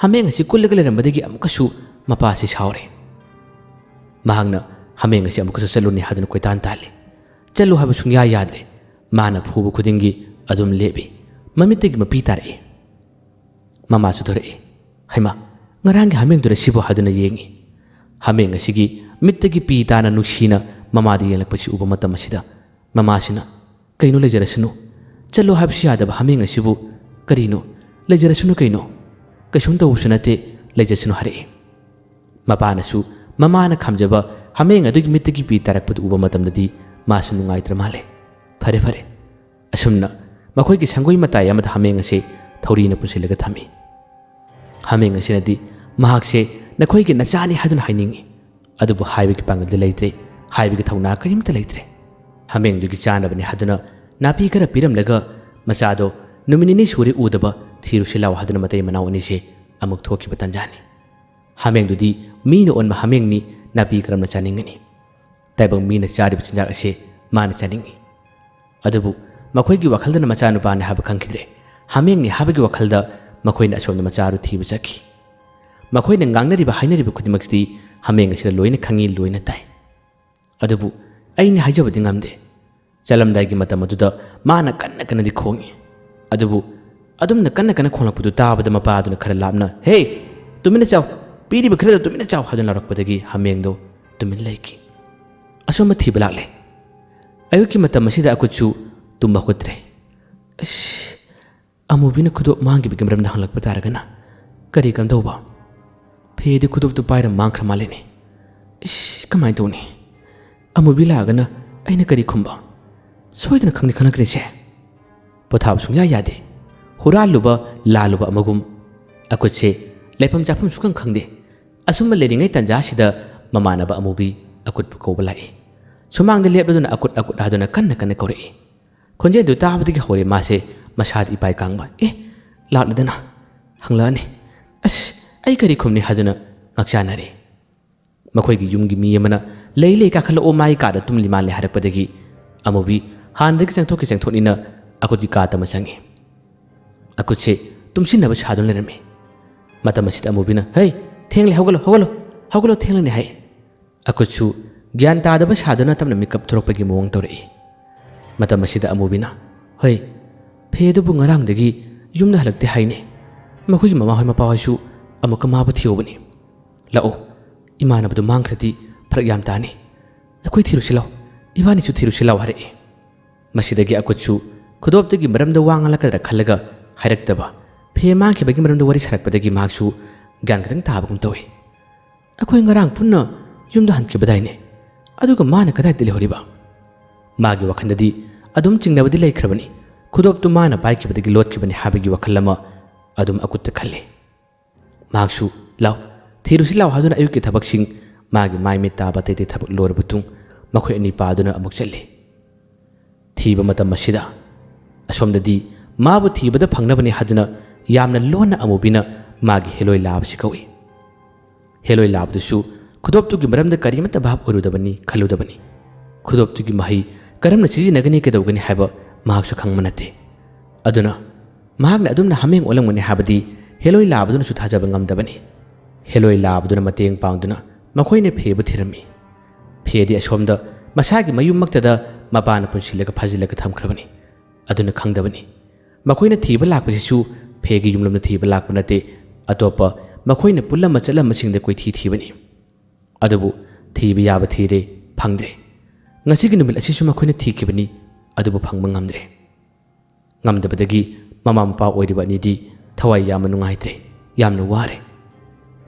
ꯍꯥꯃꯦꯡ ꯑꯁꯤ ꯀꯨꯜꯂꯒ ꯂꯩꯔꯝꯕꯗꯒꯤ ꯑꯃꯨꯛꯀꯁꯨ ꯃꯄꯥꯁꯤ ꯁꯥꯎꯔꯦ ꯃꯍꯥꯛꯅ ꯍꯥꯃꯦꯡ ꯑꯁꯤ ꯑꯃꯨꯛꯀꯁꯨ ꯆꯠꯂꯨꯅꯤ ꯍꯥꯏꯗꯨꯅ ꯀꯣꯏꯇꯥꯟ ꯇꯥꯜꯂꯤ ꯆꯠꯂꯨ ꯍꯥꯏꯕ ꯁꯨꯡꯌꯥ ꯌꯥꯗ꯭ꯔꯦ ꯃꯥꯅ ꯐꯨꯕ ꯈꯨꯗꯤꯡꯒꯤ ꯑꯗꯨꯝ ꯂꯦꯞꯄꯤ ꯃꯃꯤꯠꯇꯒꯤ ꯃꯄꯤ ꯇꯥꯔꯛꯏ ꯃꯃꯥꯁꯨ ꯊꯣꯔꯛꯏ ꯍꯩꯃꯥ ꯉꯔꯥꯡꯒꯤ ꯍꯥꯃꯦꯡꯗꯨꯅ ꯁꯤꯕꯨ ꯍꯥꯏꯗꯨꯅ ꯌꯦꯡꯉꯤ ꯍꯥꯃꯦꯡ ꯑꯁꯤꯒꯤ ꯃꯤꯠꯇꯒꯤ ꯄꯤ ꯇꯥꯅ ꯅꯨꯡꯁꯤꯅ ꯃꯃꯥꯗ ꯌꯦꯡꯂꯛꯄꯁꯤ ꯎꯕ ꯃꯇꯝ ꯑꯁꯤꯗ ꯃꯃꯥꯁꯤꯅ ꯀꯩꯅꯣ ꯂꯩꯖꯔꯁꯅꯨ ꯆꯠꯂꯣ ꯍꯥꯏꯕꯁꯨ ꯌꯥꯗꯕ ꯍꯥꯃꯦꯡ ꯑꯁꯤꯕꯨ ꯀꯔꯤꯅꯣ ꯂꯩꯖꯔꯁꯅꯨ ꯀꯩꯅꯣ ꯀꯩꯁꯨꯝ ꯇꯧꯕꯁꯨ ꯅꯠꯇꯦ ꯂꯩꯖꯁꯅꯨ ꯍꯥꯏꯔꯛꯏ ꯃꯄꯥꯅꯁꯨ ꯃꯃꯥꯅ ꯈꯥꯝꯖꯕ ꯍꯥꯃꯦꯡ ꯑꯗꯨꯒꯤ ꯃꯤꯠꯇꯒꯤ ꯄꯤ ꯇꯥꯔꯛꯄꯗꯨ ꯎꯕ ꯃꯇꯝꯗꯗꯤ ꯃꯥꯁꯨ ꯅꯨꯡꯉꯥꯏꯇ꯭ꯔ ꯃꯥꯜꯂꯦ ꯐꯔꯦ ꯑꯁꯨꯝꯅ ꯃꯈꯣꯏꯒꯤ ꯁꯪꯒꯣꯏ ꯃꯇꯥꯏ ꯑꯃꯗ ꯍꯥꯃꯦꯡ ꯑꯁꯤ ꯊꯧꯔꯤꯅ ꯄꯨꯟꯁꯤꯜꯂꯒ ꯊꯝꯃꯤ ꯍꯥꯃꯦꯡ ꯑꯁꯤꯅꯗꯤ ꯃꯍꯥꯛꯁꯦ ꯅꯈꯣꯏꯒꯤ ꯅꯆꯥꯅꯤ ꯍꯥꯏꯗꯨꯅ ꯍꯥꯏꯅꯤꯡꯉꯤ ꯑꯗꯨꯕꯨ ꯍꯥꯏꯕꯒꯤ ꯄꯥꯡꯒꯜꯗꯤ ꯂꯩꯇ꯭ꯔꯦ ꯍꯥꯏꯕꯒꯤ ꯊꯧꯅꯥ ꯀꯔꯤꯝꯇ ꯂꯩꯇ꯭ꯔꯦ ꯍꯥꯃꯦꯡꯗꯨꯒꯤ ꯆꯥꯅꯕꯅꯤ ꯍꯥꯏꯗꯨꯅ ꯅꯥꯄꯤ ꯈꯔ ꯄꯤꯔꯝꯂꯒ ꯃꯆꯥꯗꯣ ꯅꯨꯃꯤꯠ ꯅꯤꯅꯤ ꯁꯨꯔꯦ ꯎꯗꯕ ꯊꯤꯔꯨꯁꯤ ꯂꯥꯎ ꯍꯥꯏꯗꯨꯅ ꯃꯇꯩ ꯃꯅꯥꯎ ꯑꯅꯤꯁꯦ ꯑꯃꯨꯛ ꯊꯣꯛꯈꯤꯕ ꯇꯥꯟꯖꯥꯅꯤ ꯍꯥꯃꯦꯡꯗꯨꯗꯤ ꯃꯤꯅ ꯑꯣꯟꯕ ꯍꯥꯃꯦꯡꯅꯤ ꯅꯥꯄꯤ ꯀꯔꯝꯅ ꯆꯥꯅꯤꯡꯒꯅꯤ ꯇꯥꯏꯕꯪ ꯃꯤꯅ ꯆꯥꯔꯤꯕ ꯆꯤꯟꯖꯥꯛ ꯑꯁꯤ ꯃꯥꯅ ꯆꯥꯅꯤꯡꯉꯤ ꯑꯗꯨꯕꯨ ꯃꯈꯣꯏꯒꯤ ꯋꯥꯈꯜꯗꯅ ꯃꯆꯥꯅꯨꯄꯥꯅꯤ ꯍꯥꯏꯕ ꯈꯪꯈꯤꯗ꯭ꯔꯦ ꯍꯥꯃꯦꯡꯅꯤ ꯍꯥꯏꯕꯒꯤ ꯋꯥꯈꯜꯗ ꯃꯈꯣꯏꯅ ꯑꯁꯣꯝꯗ ꯃꯆꯥꯗꯨ ꯊꯤꯕ ꯆꯠꯈꯤ ꯃꯈꯣꯏꯅ ꯉꯥꯡꯅꯔꯤꯕ ꯍꯥꯏꯅꯔꯤꯕ ꯈꯨꯗꯤꯡꯃꯛꯁꯤꯗꯤ ꯍꯥꯃꯦꯡ ꯑꯁꯤꯗ ꯂꯣꯏꯅ ꯈꯪꯉꯤ ꯂꯣꯏꯅ ꯇꯥꯏ ꯑꯗꯨꯕꯨ ꯑꯩꯅ ꯍꯥꯏꯖꯕꯗꯤ ꯉꯝꯗꯦ ꯆꯠꯂꯝꯗꯥꯏꯒꯤ ꯃꯇꯝ ꯑꯗꯨꯗ ꯃꯥꯅ ꯀꯟꯅꯗꯤ ꯈꯣꯡꯉꯤ ꯑꯗꯨꯕꯨ ꯑꯗꯨꯝꯅ ꯀꯟꯅ ꯈꯣꯡꯂꯛꯄꯗꯨ ꯇꯥꯕꯗ ꯃꯄꯥꯗꯨꯅ ꯈꯔ ꯂꯥꯞꯅ ꯍꯦ ꯇꯨꯃꯤꯟꯅ ꯆꯥꯎ ꯄꯤꯔꯤꯕ ꯈꯔꯗ ꯇꯨꯃꯤꯟꯅ ꯆꯥꯎ ꯍꯥꯏꯗꯨꯅ ꯂꯥꯎꯔꯛꯄꯗꯒꯤ ꯍꯥꯃꯦꯡꯗꯣ ꯇꯨꯃꯤꯟ ꯂꯩꯈꯤ ꯑꯁꯣꯝꯕ ꯊꯤꯕ ꯂꯥꯛꯂꯦ ꯑꯌꯨꯛꯀꯤ ꯃꯇꯝ ꯑꯁꯤꯗ ꯑꯀꯨꯠꯁꯨ ꯇꯨꯝꯕ ꯍꯧꯒꯠꯇ꯭ꯔꯦ ꯑꯃꯨꯕꯤꯅ ꯈꯨꯗꯣꯞ ꯃꯥꯡꯈꯤꯕꯒꯤ ꯃꯔꯝꯗ ꯍꯪꯂꯛꯄ ꯇꯥꯔꯒꯅ ꯀꯔꯤ ꯀꯝꯗꯧꯕ ꯐꯦꯗꯤ ꯈꯨꯗꯣꯞꯇꯨ ꯄꯥꯏꯔ ꯃꯥꯡꯈ꯭ꯔ ꯃꯥꯜꯂꯦꯅꯦ ꯀꯃꯥꯏꯅ ꯇꯧꯅꯤ ꯑꯃꯨꯕꯤ ꯂꯥꯛꯑꯒꯅ ꯑꯩꯅ ꯀꯔꯤ ꯈꯨꯝꯕ ꯁꯣꯏꯗꯅ ꯈꯪꯅꯈ꯭ꯔꯦꯁꯦ पोथाब सुंया यादे हुरालुबा लालुबा अमगुम अकुचे लेफम जाफम सुखं खंगदे असुम लेरिंगै तंजासिदा ममानबा अमुबी अकुट कोबलाई सुमांग लेबदुना अकुट अकुट हादुना कन्न कन्न कोरे खोंजे दु ताबदि होरे मासे मसाद इपाई कांगबा लादना हंगलाने अस आई करी खुमनी हादुना ngakjanare makhoi yumgi mi amana leile ka khala o mai ka da tumli male harakpadagi amubi handagi changthok nina akudi ka ta machangi akuche tumsin na shadun lerme matamasita amubina hey thengle hogalo thengle ne hai akuchu gyan ta da shaduna tamna makeup thoropagi mowang torei matamasita amubina hey phedu bungarang dagi yumna halakte haine makhoi mama hoi mapa haisu amuka ma ba thiobani lao imanabdu mangkrati pharak yam tani akoi thiru silaw ibani chu thiru silaw hare masidagi akuchu khudoptagi maramda wangala kadra khallaga hairaktaba phe mangki bagi maramda wari sarakpadagi maksu gan kadang tabagum tawi akoi ngarang punna yumda hanki badaine aduga mana kadai dile horiba magi wakhandadi adum chingnabadi laikhrabani khudoptu mana baiki badagi lotkibani habagi wakallama adum akutta khalle maksu law thirusi law haduna ayuki thabak sing magi mai me ta bate te thabak lor butung makhoi ani paduna amuk challe thiba matam masida asomdadi mabu thibada phangnabani haduna yamna lona amubina magi heloi lab sikawi heloi lab dusu khudoptu gi maramda karimata bhab urudabani khaludabani khudoptu gi mahi karamna chiji nagani kedawgani haba mahaksu khangmanate aduna mahakna adumna hameng olangmani habadi heloi lab duna su thajaba ngamdabani heloi labduna mateng pangduna makhoine phebu thirami phedi asomda masagi mayum maktada mapana punsilaga phajilaga thamkhrabani aduna khangdabani makhoine thiba lakpasisu phegi yumlamna thiba lakpanate atopa makhoine pullama chalam masingda koi thibani adubu thiba yaba thire phangdre ngasigi numil asisu makhoine thikibani adubu phangba ngamdre ngamdabadagi mama mapa oiriba nidi thawai yama nungaitre yamna ware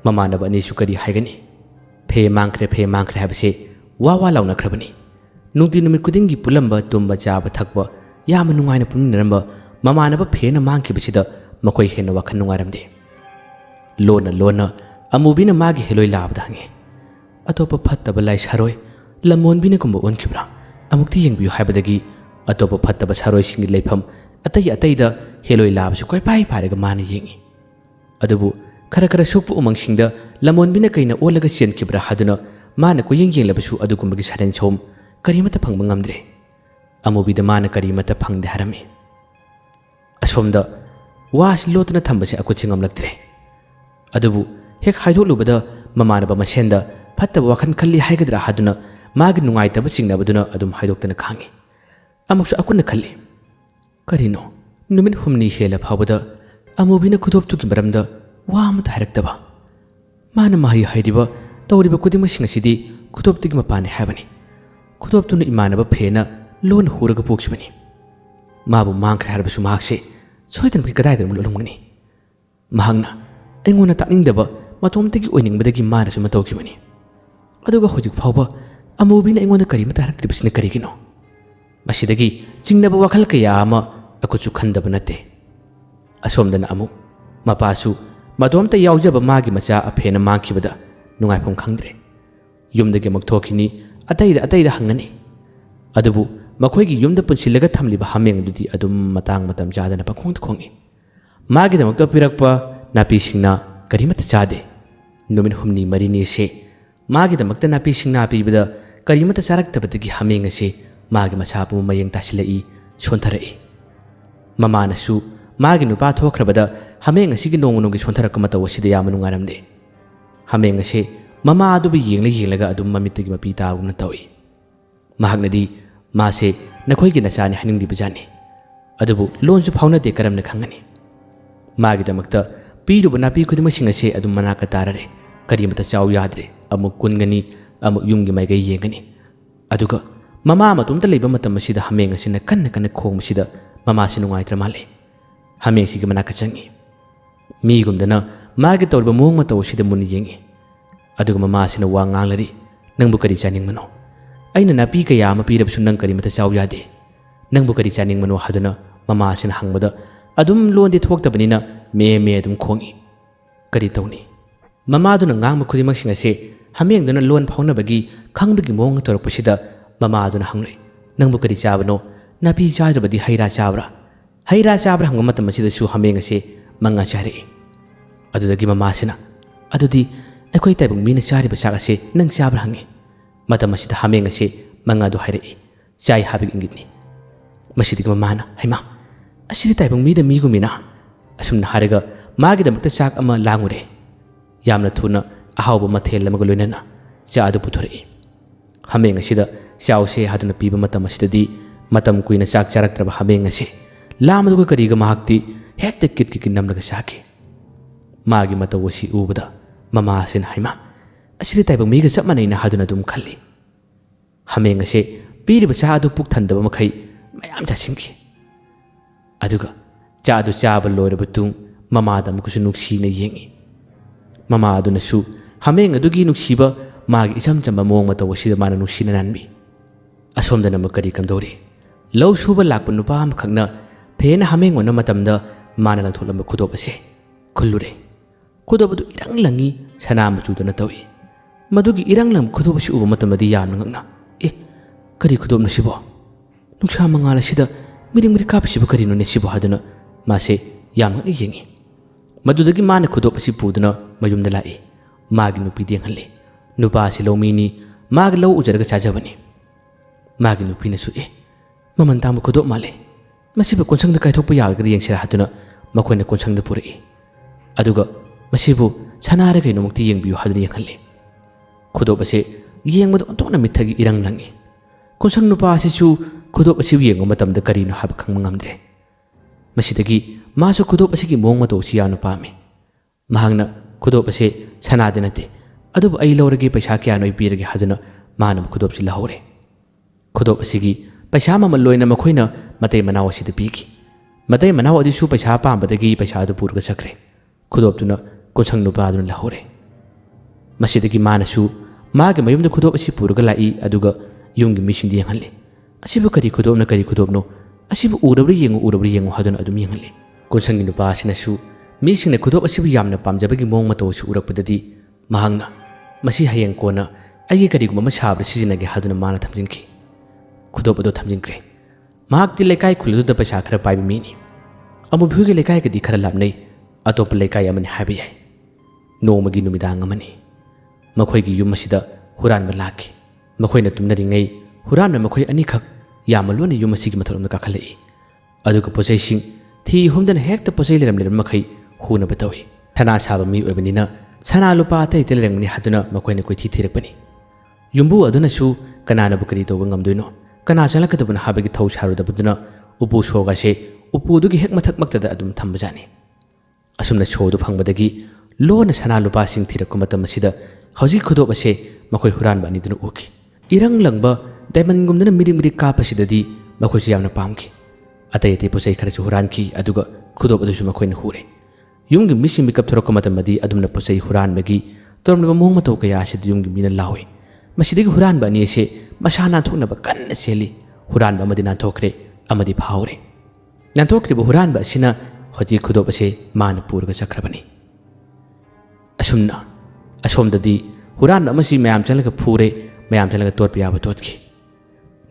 mamanaba ani sukari haigani phe mangkre habse wa launa khrabani nungti numit kudingi pulamba tumba chaba thakba yama nungaina puminaramba mamanaba phe na mangki bisida makoi hena wakhan nungaramde lona amubina magi heloi labda hange atopa phattaba lai saroi lamonbina kumba onkibra amukti yengbiu haibadagi atopa phattaba saroi singi leifam atai da heloi lab su koi pai pharega mani yengi adubu खरा soap उमंग लमोनबीना कई ओलग चेनब्रा माना कोयें येंलबसु अदुगुंबगी सारें सोम करीमत फंग ngamdre अमुबीद माना करीमत फंगदे हरमे असोमद वास लोतना थंबसे अकुचिंग amlaktre अदुबु हेक हाइदोलुबद ममानब मसेंद फत्तब वखन खल्ली हाइगद्रा हादुना मागी नुंगाइतब चिंगनबदुना अदुम हाइदोक्तना खांगे अमुक्सु अकुन खल्ली करिनो नुमिन हुमनी हेला फावद अमुबीना खुदोपतुगी मरमद वाम हारक्तबा माना माही हाइरिबा तौरिबा कुदिमसिंग सिदि खुदोपतिगी मपाने हाबनी खुदोपतुना इमानबा फेना लोन हुरगा पोक्सिबनी माबु मांखरे हारबसु माखसे सोइदन बि कदाइदन लोलमगनी महंगना एंगोना तानिंगदबा मतोमतिगी ओइनिंगबदगी मानसु मतौखिबनी अदुगा होजिक फावबा अमुबीना एंगोना करिमता हारक्तिबसिना करिगिनो मसिदगी चिंगनबा वखल कया अमा अकुचु खंदबा नते असोमदना अमु मपासु मदोमता यावजब मागी मचा अफेना मांखिबदा नुंगाइफम खंगद्रे युमदगे मक्थोखिनी अतैदा हंगनी अदुबु मखोइगी युमदा पुनसिलगा थमलिबा हामेंगदुदि अदुम मतंग मतम जादना पखोंग खोंगी मागी दमक्ता पिरकपा नापीसिंगना करिमत चादे नुमिन हुमनी मरिनी से मागी दमक्ता नापीसिंगना पीबदा करिमत चारक्तबदगी हामेंगसे मागी मचापु मयंग तासिलई सोंथरई ममानसु मागी नुपा थोख्रबदा हामेंग असिगी नोंगनुगी सोंथरक मतवसिदा याम नुंगारमदे हामेंग असे ममा अदुबु येंगलगा अदुम ममितगी मपी तागुना तौई महागनदी मासे नखोइगी नचानी हनिंगदिबजानी अदुबु लोनसु फाउनदे करमना खंगनी मागी दमक्ता पीरुबा नापी खुदिमसिंग असे अदुम मनाका ताररे करिमता चाउ याद्रे अमु कुनगनी अमु युमगी माइगै येंगनी अदुगा ममा मतुमता लेबा मतम असिदा हामेंग असिना कन्न खोंगमसिदा ममासि नुंगाइत्रा माले हामेंग सिगी मनाका चंगी मीगुमदना मागी तौरबा मोंग मतवसिदा मुनि येंगी अदुगा ममासिना वा nganglari nangbu kari chaningmano aina napi kaya ama pirabsu nang karimata chaw yade nangbu kari chaningmano haduna ꯃꯃꯥꯁꯤꯅ ꯍꯪꯕꯗ ꯑꯗꯨꯝ ꯂꯣꯟꯗꯤ ꯊꯣꯛꯇꯕꯅꯤꯅ ꯃꯦ ꯑꯗꯨꯝ ꯈꯣꯡꯏ꯫ ꯀꯔꯤ ꯇꯧꯅꯤ? ꯃꯃꯥꯗꯨꯅ ꯉꯥꯡꯕ ꯈꯨꯗꯤꯡꯃꯛꯁꯤꯡ ꯑꯁꯤ ꯍꯥꯃꯦꯡꯗꯨꯅ ꯂꯣꯟ ꯐꯥꯎꯅꯕꯒꯤ ꯈꯪꯕꯒꯤ ꯃꯑꯣꯡ ꯇꯧꯔꯛꯄꯁꯤꯗ ꯃꯃꯥꯗꯨꯅ ꯍꯪꯂꯛꯏ, ꯅꯪꯕꯨ ꯀꯔꯤ ꯆꯥꯕꯅꯣ? ꯅꯥꯄꯤ ꯆꯥꯗ꯭ꯔꯕꯗꯤ ꯍꯩ ꯔꯥ ꯆꯥꯕ꯭ꯔꯥ? ꯍꯩ ꯔꯥ ꯆꯥꯕ꯭ꯔꯥ ꯍꯪꯕ ꯃꯇꯝ ꯑꯁꯤꯗꯁꯨ ꯍꯥꯃꯦꯡ ꯑꯁꯤ ꯃꯉꯥ ꯆꯥꯔꯛꯏ꯫ ꯑꯗꯨꯗꯒꯤ ꯃꯃꯥꯁꯤꯅ ꯑꯗꯨꯗꯤ ꯑꯩꯈꯣꯏ ꯇꯥꯏꯕꯪ ꯃꯤꯅ ꯆꯥꯔꯤꯕ ꯆꯥꯛ ꯑꯁꯤ ꯅꯪ ꯆꯥꯕ꯭ꯔꯥ ꯍꯪꯉꯤ꯫ ꯃꯇꯝ ꯑꯁꯤꯗ ꯍꯥꯃꯦꯡ ꯑꯁꯤ ꯃꯉꯥꯗꯨ ꯍꯥꯏꯔꯛꯏ, ꯆꯥꯏ ꯍꯥꯏꯕꯒꯤ ꯏꯪꯒꯤꯠꯅꯤ꯫ ꯃꯁꯤꯗꯒꯤ ꯃꯃꯥꯅ ꯍꯩꯃꯥ ꯑꯁꯤꯗꯤ ꯇꯥꯏꯕꯪ ꯃꯤꯗ ꯃꯤꯒꯨꯝꯃꯤꯅ ꯑꯁꯨꯝꯅ ꯍꯥꯏꯔꯒ ꯃꯥꯒꯤꯗꯃꯛꯇ ꯆꯥꯛ ꯑꯃ ꯂꯥꯡꯉꯨꯔꯦ꯫ ꯌꯥꯝꯅ ꯊꯨꯅ ꯑꯍꯥꯎꯕ ꯃꯊꯦꯜ ꯑꯃꯒ ꯂꯣꯏꯅꯅ ꯆꯥ ꯑꯗꯨ ꯄꯨꯊꯣꯔꯛꯏ꯫ ꯍꯥꯃꯦꯡ ꯑꯁꯤꯗ ꯆꯥꯎꯁꯦ ꯍꯥꯏꯗꯨꯅ ꯄꯤꯕ ꯃꯇꯝ ꯑꯁꯤꯗꯗꯤ ꯃꯇꯝ ꯀꯨꯏꯅ ꯆꯥꯛ ꯆꯥꯔꯛꯇ꯭ꯔꯕ ꯍꯥꯃꯦꯡ ꯑꯁꯤ ꯂꯥꯝꯕꯗꯨꯒ ꯀꯔꯤꯒ ꯃꯍꯥꯛꯇꯤ ꯍꯦꯛꯇ ꯀꯤꯠ ꯅꯝꯂꯒ ꯆꯥꯈꯤ꯫ ꯃꯥꯒꯤ ꯃꯇꯧ ꯑꯁꯤ ꯎꯕꯗ ꯃꯃꯥꯁꯤꯅ ꯍꯩꯃꯥ ꯑꯁꯤꯗꯤ ꯇꯥꯏꯕꯪ ꯃꯤꯒ ꯆꯞ ꯃꯥꯟꯅꯩꯅ ꯍꯥꯏꯗꯨꯅ ꯑꯗꯨꯝ ꯈꯜꯂꯤ꯫ ꯍꯥꯃꯦꯡ ꯑꯁꯤ ꯄꯤꯔꯤꯕ ꯆꯥ ꯑꯗꯨ ꯄꯨꯛ ꯊꯟꯗꯕ ꯃꯈꯩ ꯃꯌꯥꯝ ꯆꯥꯁꯤꯟꯈꯤ꯫ ꯑꯗꯨꯒ ꯆꯥ ꯑꯗꯨ ꯆꯥꯕ ꯂꯣꯏꯔꯕ ꯃꯇꯨꯡ ꯃꯃꯥꯗ ꯑꯃꯨꯛꯀꯁꯨ ꯅꯨꯡꯁꯤꯅ ꯌꯦꯡꯉꯤ꯫ ꯃꯃꯥ ꯑꯗꯨꯅꯁꯨ ꯍꯥꯃꯦꯡ ꯑꯗꯨꯒꯤ ꯅꯨꯡꯁꯤꯕ ꯃꯥꯒꯤ ꯏꯆꯝ ꯆꯝꯕ ꯃꯑꯣꯡ ꯃꯇꯧ ꯑꯁꯤꯗ ꯃꯥꯅ ꯅꯨꯡꯁꯤꯅ ꯅꯥꯟꯕꯤ꯫ ꯑꯁꯣꯝꯗꯅ ꯑꯃꯨꯛ ꯀꯔꯤ ꯀꯝꯗꯧꯔꯤ? ꯂꯧ ꯁꯨꯕ ꯂꯥꯛꯄ ꯅꯨꯄꯥ ꯑꯃꯈꯛꯅ ꯐꯦꯅ ꯍꯥꯃꯦꯡ ꯑꯣꯟꯕ ꯃꯇꯝꯗ ꯃꯥꯅ ꯂꯪꯊꯣꯛꯂꯝꯕ ꯈꯨꯗꯣꯞ ꯑꯁꯤ ꯈꯨꯜꯂꯨꯔꯦ꯫ ꯈꯨꯗꯣꯞ ꯑꯗꯨ ꯏꯔꯪ ꯂꯪꯉꯤ, ꯁꯅꯥ ꯃꯆꯨꯗꯅ ꯇꯧꯏ꯫ ꯃꯗꯨꯒꯤ ꯏꯔꯪ ꯂꯪꯕ ꯈꯨꯗꯣꯞ ꯑꯁꯤ ꯎꯕ ꯃꯇꯝꯗꯗꯤ ꯌꯥꯝꯅ ꯉꯛꯅ ꯀꯔꯤ ꯈꯨꯗꯣꯞꯅꯣ ꯁꯤꯕꯣ? ꯅꯨꯡꯁꯥ ꯃꯉꯥꯜ ꯑꯁꯤꯗ ꯃꯤꯔꯤꯡ ꯀꯥꯞꯄꯤꯁꯤꯕꯨ ꯀꯔꯤꯅꯣꯅꯦ ꯁꯤꯕꯣ ꯍꯥꯏꯗꯨꯅ ꯃꯥꯁꯦ ꯌꯥꯝ ꯉꯛꯅ ꯌꯦꯡꯉꯤ꯫ ꯃꯗꯨꯗꯒꯤ ꯃꯥꯅ ꯈꯨꯗꯣꯞ ꯑꯁꯤ ꯄꯨꯗꯨꯅ ꯃꯌꯨꯝꯗ ꯂꯥꯛꯏ꯫ ꯃꯥꯒꯤ ꯅꯨꯄꯤꯗ ꯌꯦꯡꯍꯜꯂꯤ꯫ ꯅꯨꯄꯥ ꯑꯁꯤ ꯂꯧꯃꯤꯅꯤ, ꯃꯥꯒꯤ ꯂꯧ ꯎꯖꯔꯒ ꯆꯥꯖꯕꯅꯤ꯫ ꯃꯥꯒꯤ ꯅꯨꯄꯤꯅꯁꯨ ꯃꯃꯜ ꯇꯥꯡꯕ ꯈꯨꯗꯣꯞ ꯃꯥꯜꯂꯦ, ꯃꯁꯤꯕꯨ ꯀꯣꯟꯁꯪꯗ ꯀꯥꯏꯊꯣꯛꯄ ꯌꯥꯒꯗ꯭ꯔꯥ ꯌꯦꯡꯁꯤꯔꯥ ꯍꯥꯏꯗꯨꯅ ꯃꯈꯣꯏꯅ ꯀꯣꯟꯁꯪꯗ ꯄꯨꯔꯛꯏ꯫ ꯑꯗꯨꯒ ꯃꯁꯤꯕꯨ ꯁꯅꯥꯔ ꯀꯩꯅꯣꯃꯨꯛꯇꯤ ꯌꯦꯡꯕꯤꯌꯨ ꯍꯥꯏꯗꯨꯅ ꯌꯦꯡꯍꯜꯂꯤ꯫ ꯈꯨꯗꯣꯞ ꯑꯁꯤ ꯌꯦꯡꯕꯗ ꯑꯣꯟꯊꯣꯛꯅ ꯃꯤꯠꯊꯒꯤ ꯏꯔꯪ ꯂꯪꯉꯤ꯫ ꯀꯣꯟꯁꯪ ꯅꯨꯄꯥ ꯑꯁꯤꯁꯨ ꯈꯨꯗꯣꯞ ꯑꯁꯤꯕꯨ ꯌꯦꯡꯕ ꯃꯇꯝꯗ ꯀꯔꯤꯅꯣ ꯍꯥꯏꯕ ꯈꯪꯕ ꯉꯝꯗ꯭ꯔꯦ꯫ ꯃꯁꯤꯗꯒꯤ ꯃꯥꯁꯨ ꯈꯨꯗꯣꯞ ꯑꯁꯤꯒꯤ ꯃꯑꯣꯡ ꯃꯇꯧ ꯑꯁꯤ ꯌꯥꯝꯅ ꯄꯥꯝꯃꯤ꯫ ꯃꯍꯥꯛꯅ ꯈꯨꯗꯣꯞ ꯑꯁꯤ ꯁꯅꯥꯗꯤ ꯅꯠꯇꯦ, ꯑꯗꯨꯕꯨ ꯑꯩ ꯂꯧꯔꯒꯦ, ꯄꯩꯁꯥ ꯀꯌꯥꯅꯣ ꯑꯩ ꯄꯤꯔꯒꯦ ꯍꯥꯏꯗꯨꯅ ꯃꯥꯅ ꯈꯨꯗꯣꯞꯁꯤ ꯂꯧꯍꯧꯔꯦ꯫ ꯈꯨꯗꯣꯞ ꯑꯁꯤꯒꯤ ꯄꯩꯁꯥ ꯃꯃꯜ ꯂꯣꯏꯅ ꯃꯈꯣꯏꯅ ꯃꯇꯩ ꯃꯅꯥꯎ ꯑꯁꯤꯗ ꯄꯤꯈꯤ꯫ ꯃꯇꯩ ꯃꯅꯥꯎ ꯑꯗꯨꯁꯨ ꯄꯩꯁꯥ ꯄꯥꯝꯕꯗꯒꯤ ꯄꯩꯁꯥ ꯑꯗꯨ ꯄꯨꯔꯒ ꯆꯠꯈ꯭ꯔꯦ꯫ ꯈꯨꯗꯣꯞꯇꯨꯅ ꯀꯣꯟꯁꯪ ꯅꯨꯄꯥꯗꯨꯅ ꯂꯧꯍꯧꯔꯦ꯫ ꯃꯁꯤꯗꯒꯤ ꯃꯥꯅꯁꯨ ꯃꯥꯒꯤ ꯃꯌꯨꯝꯗ ꯈꯨꯗꯣꯞ ꯑꯁꯤ ꯄꯨꯔꯒ ꯂꯥꯛꯏ꯫ ꯑꯗꯨꯒ ꯌꯨꯝꯒꯤ ꯃꯤꯁꯤꯡꯗ ꯌꯦꯡꯍꯜꯂꯤ꯫ ꯑꯁꯤꯕꯨ ꯀꯔꯤ ꯈꯨꯗꯣꯞꯅ ꯀꯔꯤ ꯈꯨꯗꯣꯞꯅꯣ? ꯑꯁꯤꯕꯨ ꯎꯔꯕ꯭ꯔꯥ ꯌꯦꯡꯉꯨ ꯍꯥꯏꯗꯨꯅ ꯑꯗꯨꯝ ꯌꯦꯡꯍꯜꯂꯤ꯫ ꯀꯣꯟꯁꯪꯒꯤ ꯅꯨꯄꯥ ꯑꯁꯤꯅꯁꯨ ꯃꯤꯁꯤꯡꯅ ꯈꯨꯗꯣꯞ ꯑꯁꯤꯕꯨ ꯌꯥꯝꯅ ꯄꯥꯝꯖꯕꯒꯤ ꯃꯑꯣꯡ ꯃꯇꯧ ꯑꯁꯤ ꯎꯔꯛꯄꯗꯗꯤ ꯃꯍꯥꯛꯅ ꯃꯁꯤ ꯍꯌꯦꯡ ꯀꯣꯟꯅ ꯑꯩꯒꯤ ꯀꯔꯤꯒꯨꯝꯕ ꯑꯃ ꯁꯥꯕꯗ ꯁꯤꯖꯤꯟꯅꯒꯦ ꯍꯥꯏꯗꯨꯅ ꯃꯥꯅ ꯊꯝꯖꯤꯟꯈꯤ꯫ ꯈꯨꯗꯣꯞ ꯑꯗꯨ ꯊꯝꯖꯤꯟꯈ꯭ꯔꯦ꯫ ꯃꯍꯥꯛꯇꯤ ꯂꯩꯀꯥꯏ ꯈꯨꯜ ꯑꯗꯨꯗ ꯄꯩꯁꯥ ꯈꯔ ꯄꯥꯏꯕ ꯃꯤꯅꯤ꯫ ꯑꯃꯨꯕꯤꯒꯤ ꯂꯩꯀꯥꯏꯒꯗꯤ ꯈꯔ ꯂꯥꯞꯅꯩ, ꯑꯇꯣꯞꯄ ꯂꯩꯀꯥꯏ ꯑꯃꯅꯤ ꯍꯥꯏꯕ ꯌꯥꯏ꯫ ꯅꯣꯡꯃꯒꯤ ꯅꯨꯃꯤꯗꯥꯡ ꯑꯃꯅꯤ꯫ ꯃꯈꯣꯏꯒꯤ ꯌꯨꯝ ꯑꯁꯤꯗ ꯍꯨꯔꯥꯟꯕ ꯂꯥꯛꯈꯤ꯫ ꯃꯈꯣꯏꯅ ꯇꯨꯝꯅꯔꯤꯉꯩ ꯍꯨꯔꯥꯟꯕ ꯃꯈꯣꯏ ꯑꯅꯤꯈꯛ ꯌꯥꯝꯅ ꯂꯣꯟꯅ ꯌꯨꯝ ꯑꯁꯤꯒꯤ ꯃꯊꯛꯂꯣꯝꯗ ꯀꯥꯈꯠꯂꯛꯏ꯫ ꯑꯗꯨꯒ ꯄꯣꯠꯆꯩꯁꯤꯡ ꯊꯤ ꯍꯨꯝꯗꯅ ꯍꯦꯛꯇ ꯄꯣꯠꯆꯩ ꯂꯩꯔꯝꯕ ꯃꯈꯩ ꯍꯨꯅꯕ ꯇꯧꯏ꯫ ꯁꯅꯥ ꯁꯥꯕ ꯃꯤ ꯑꯣꯏꯕꯅꯤꯅ ꯁꯅꯥ ꯂꯨꯄꯥ ꯑꯇꯩ ꯂꯩꯔꯝꯒꯅꯤ ꯍꯥꯏꯗꯨꯅ ꯃꯈꯣꯏꯅ ꯀꯣꯏꯊꯤ ꯊꯤꯔꯛꯄꯅꯤ꯫ ꯌꯨꯝꯕꯨ ꯑꯗꯨꯅꯁꯨ ꯀꯅꯥꯅꯕꯨ ꯀꯔꯤ ꯇꯧꯕ ꯉꯝꯗꯣꯏꯅꯣ, ꯀꯅꯥ ꯆꯪꯂꯛꯀꯗꯕꯅꯣ ꯍꯥꯏꯕꯒꯤ ꯊꯧ ꯁꯥꯔꯨꯗꯕꯗꯨꯅ ꯎꯄꯨ ꯁꯣꯒꯁꯦ ꯎꯄꯨꯗꯨꯒꯤ ꯍꯦꯛ ꯃꯊꯛꯃꯛꯇꯗ ꯑꯗꯨꯝ ꯊꯝꯕꯖꯥꯠꯅꯤ꯫ ꯑꯁꯨꯝꯅ ꯁꯣꯗꯨ ꯐꯪꯕꯗꯒꯤ ꯂꯣꯟꯅ ꯁꯅꯥ ꯂꯨꯄꯥꯁꯤꯡ ꯊꯤꯔꯛꯄ ꯃꯇꯝ ꯑꯁꯤꯗ ꯍꯧꯖꯤꯛ ꯈꯨꯗꯣꯞ ꯑꯁꯦ ꯃꯈꯣꯏ ꯍꯨꯔꯥꯟꯕ ꯑꯅꯤꯗꯨꯅ ꯎꯈꯤ꯫ ꯏꯔꯪ ꯂꯪꯕ ꯗꯥꯏꯃꯟꯒꯨꯝꯗꯅ ꯃꯤꯔꯤꯛ ꯀꯥꯞꯄꯁꯤꯗꯗꯤ ꯃꯈꯣꯏꯁꯨ ꯌꯥꯝꯅ ꯄꯥꯝꯈꯤ꯫ ꯑꯇꯩ ꯄꯣꯠꯆꯩ ꯈꯔꯁꯨ ꯍꯨꯔꯥꯟꯈꯤ꯫ ꯑꯗꯨꯒ ꯈꯨꯗꯣꯞ ꯑꯗꯨꯁꯨ ꯃꯈꯣꯏꯅ ꯍꯨꯔꯦ꯫ ꯌꯨꯝꯒꯤ ꯃꯤꯁꯤꯡ ꯃꯤꯀꯞ ꯊꯣꯔꯛꯄ ꯃꯇꯝꯗꯗꯤ ꯑꯗꯨꯝꯅ ꯄꯣꯠꯆꯩ ꯍꯨꯔꯥꯟꯕꯒꯤ ꯇꯧꯔꯝꯂꯤꯕ ꯃꯑꯣꯡ ꯃꯇꯧ ꯀꯌꯥ ꯑꯁꯤꯗ ꯌꯨꯝꯒꯤ ꯃꯤꯅ ꯂꯥꯎꯏ꯫ ꯃꯁꯤꯗꯒꯤ ꯍꯨꯔꯥꯟꯕ ꯑꯅꯤ ꯑꯁꯤ ꯃꯁꯥ ꯅꯥꯟꯊꯣꯛꯅꯕ ꯀꯟꯅ ꯆꯦꯜꯂꯤ꯫ ꯍꯨꯔꯥꯟꯕ ꯑꯃꯗꯤ ꯅꯥꯟꯊꯣꯛꯈ꯭ꯔꯦ, ꯑꯃꯗꯤ ꯐꯥꯍꯧꯔꯦ꯫ ꯅꯥꯟꯊꯣꯛꯈ꯭ꯔꯤꯕ ꯍꯨꯔꯥꯟꯕ ꯑꯁꯤꯅ ꯍꯧꯖꯤꯛ ꯈꯨꯗꯣꯞ ꯑꯁꯤ ꯃꯥꯅ ꯄꯨꯔꯒ ꯆꯠꯈ꯭ꯔꯕꯅꯤ꯫ ꯑꯁꯨꯝꯅ ꯑꯁꯣꯝꯗꯗꯤ ꯍꯨꯔꯥꯟꯕ ꯑꯃꯁꯤ ꯃꯌꯥꯝ ꯆꯪꯂꯒ ꯐꯨꯔꯦ, ꯃꯌꯥꯝ ꯆꯪꯂꯒ ꯇꯣꯠꯄ ꯌꯥꯕ ꯇꯣꯠꯈꯤ꯫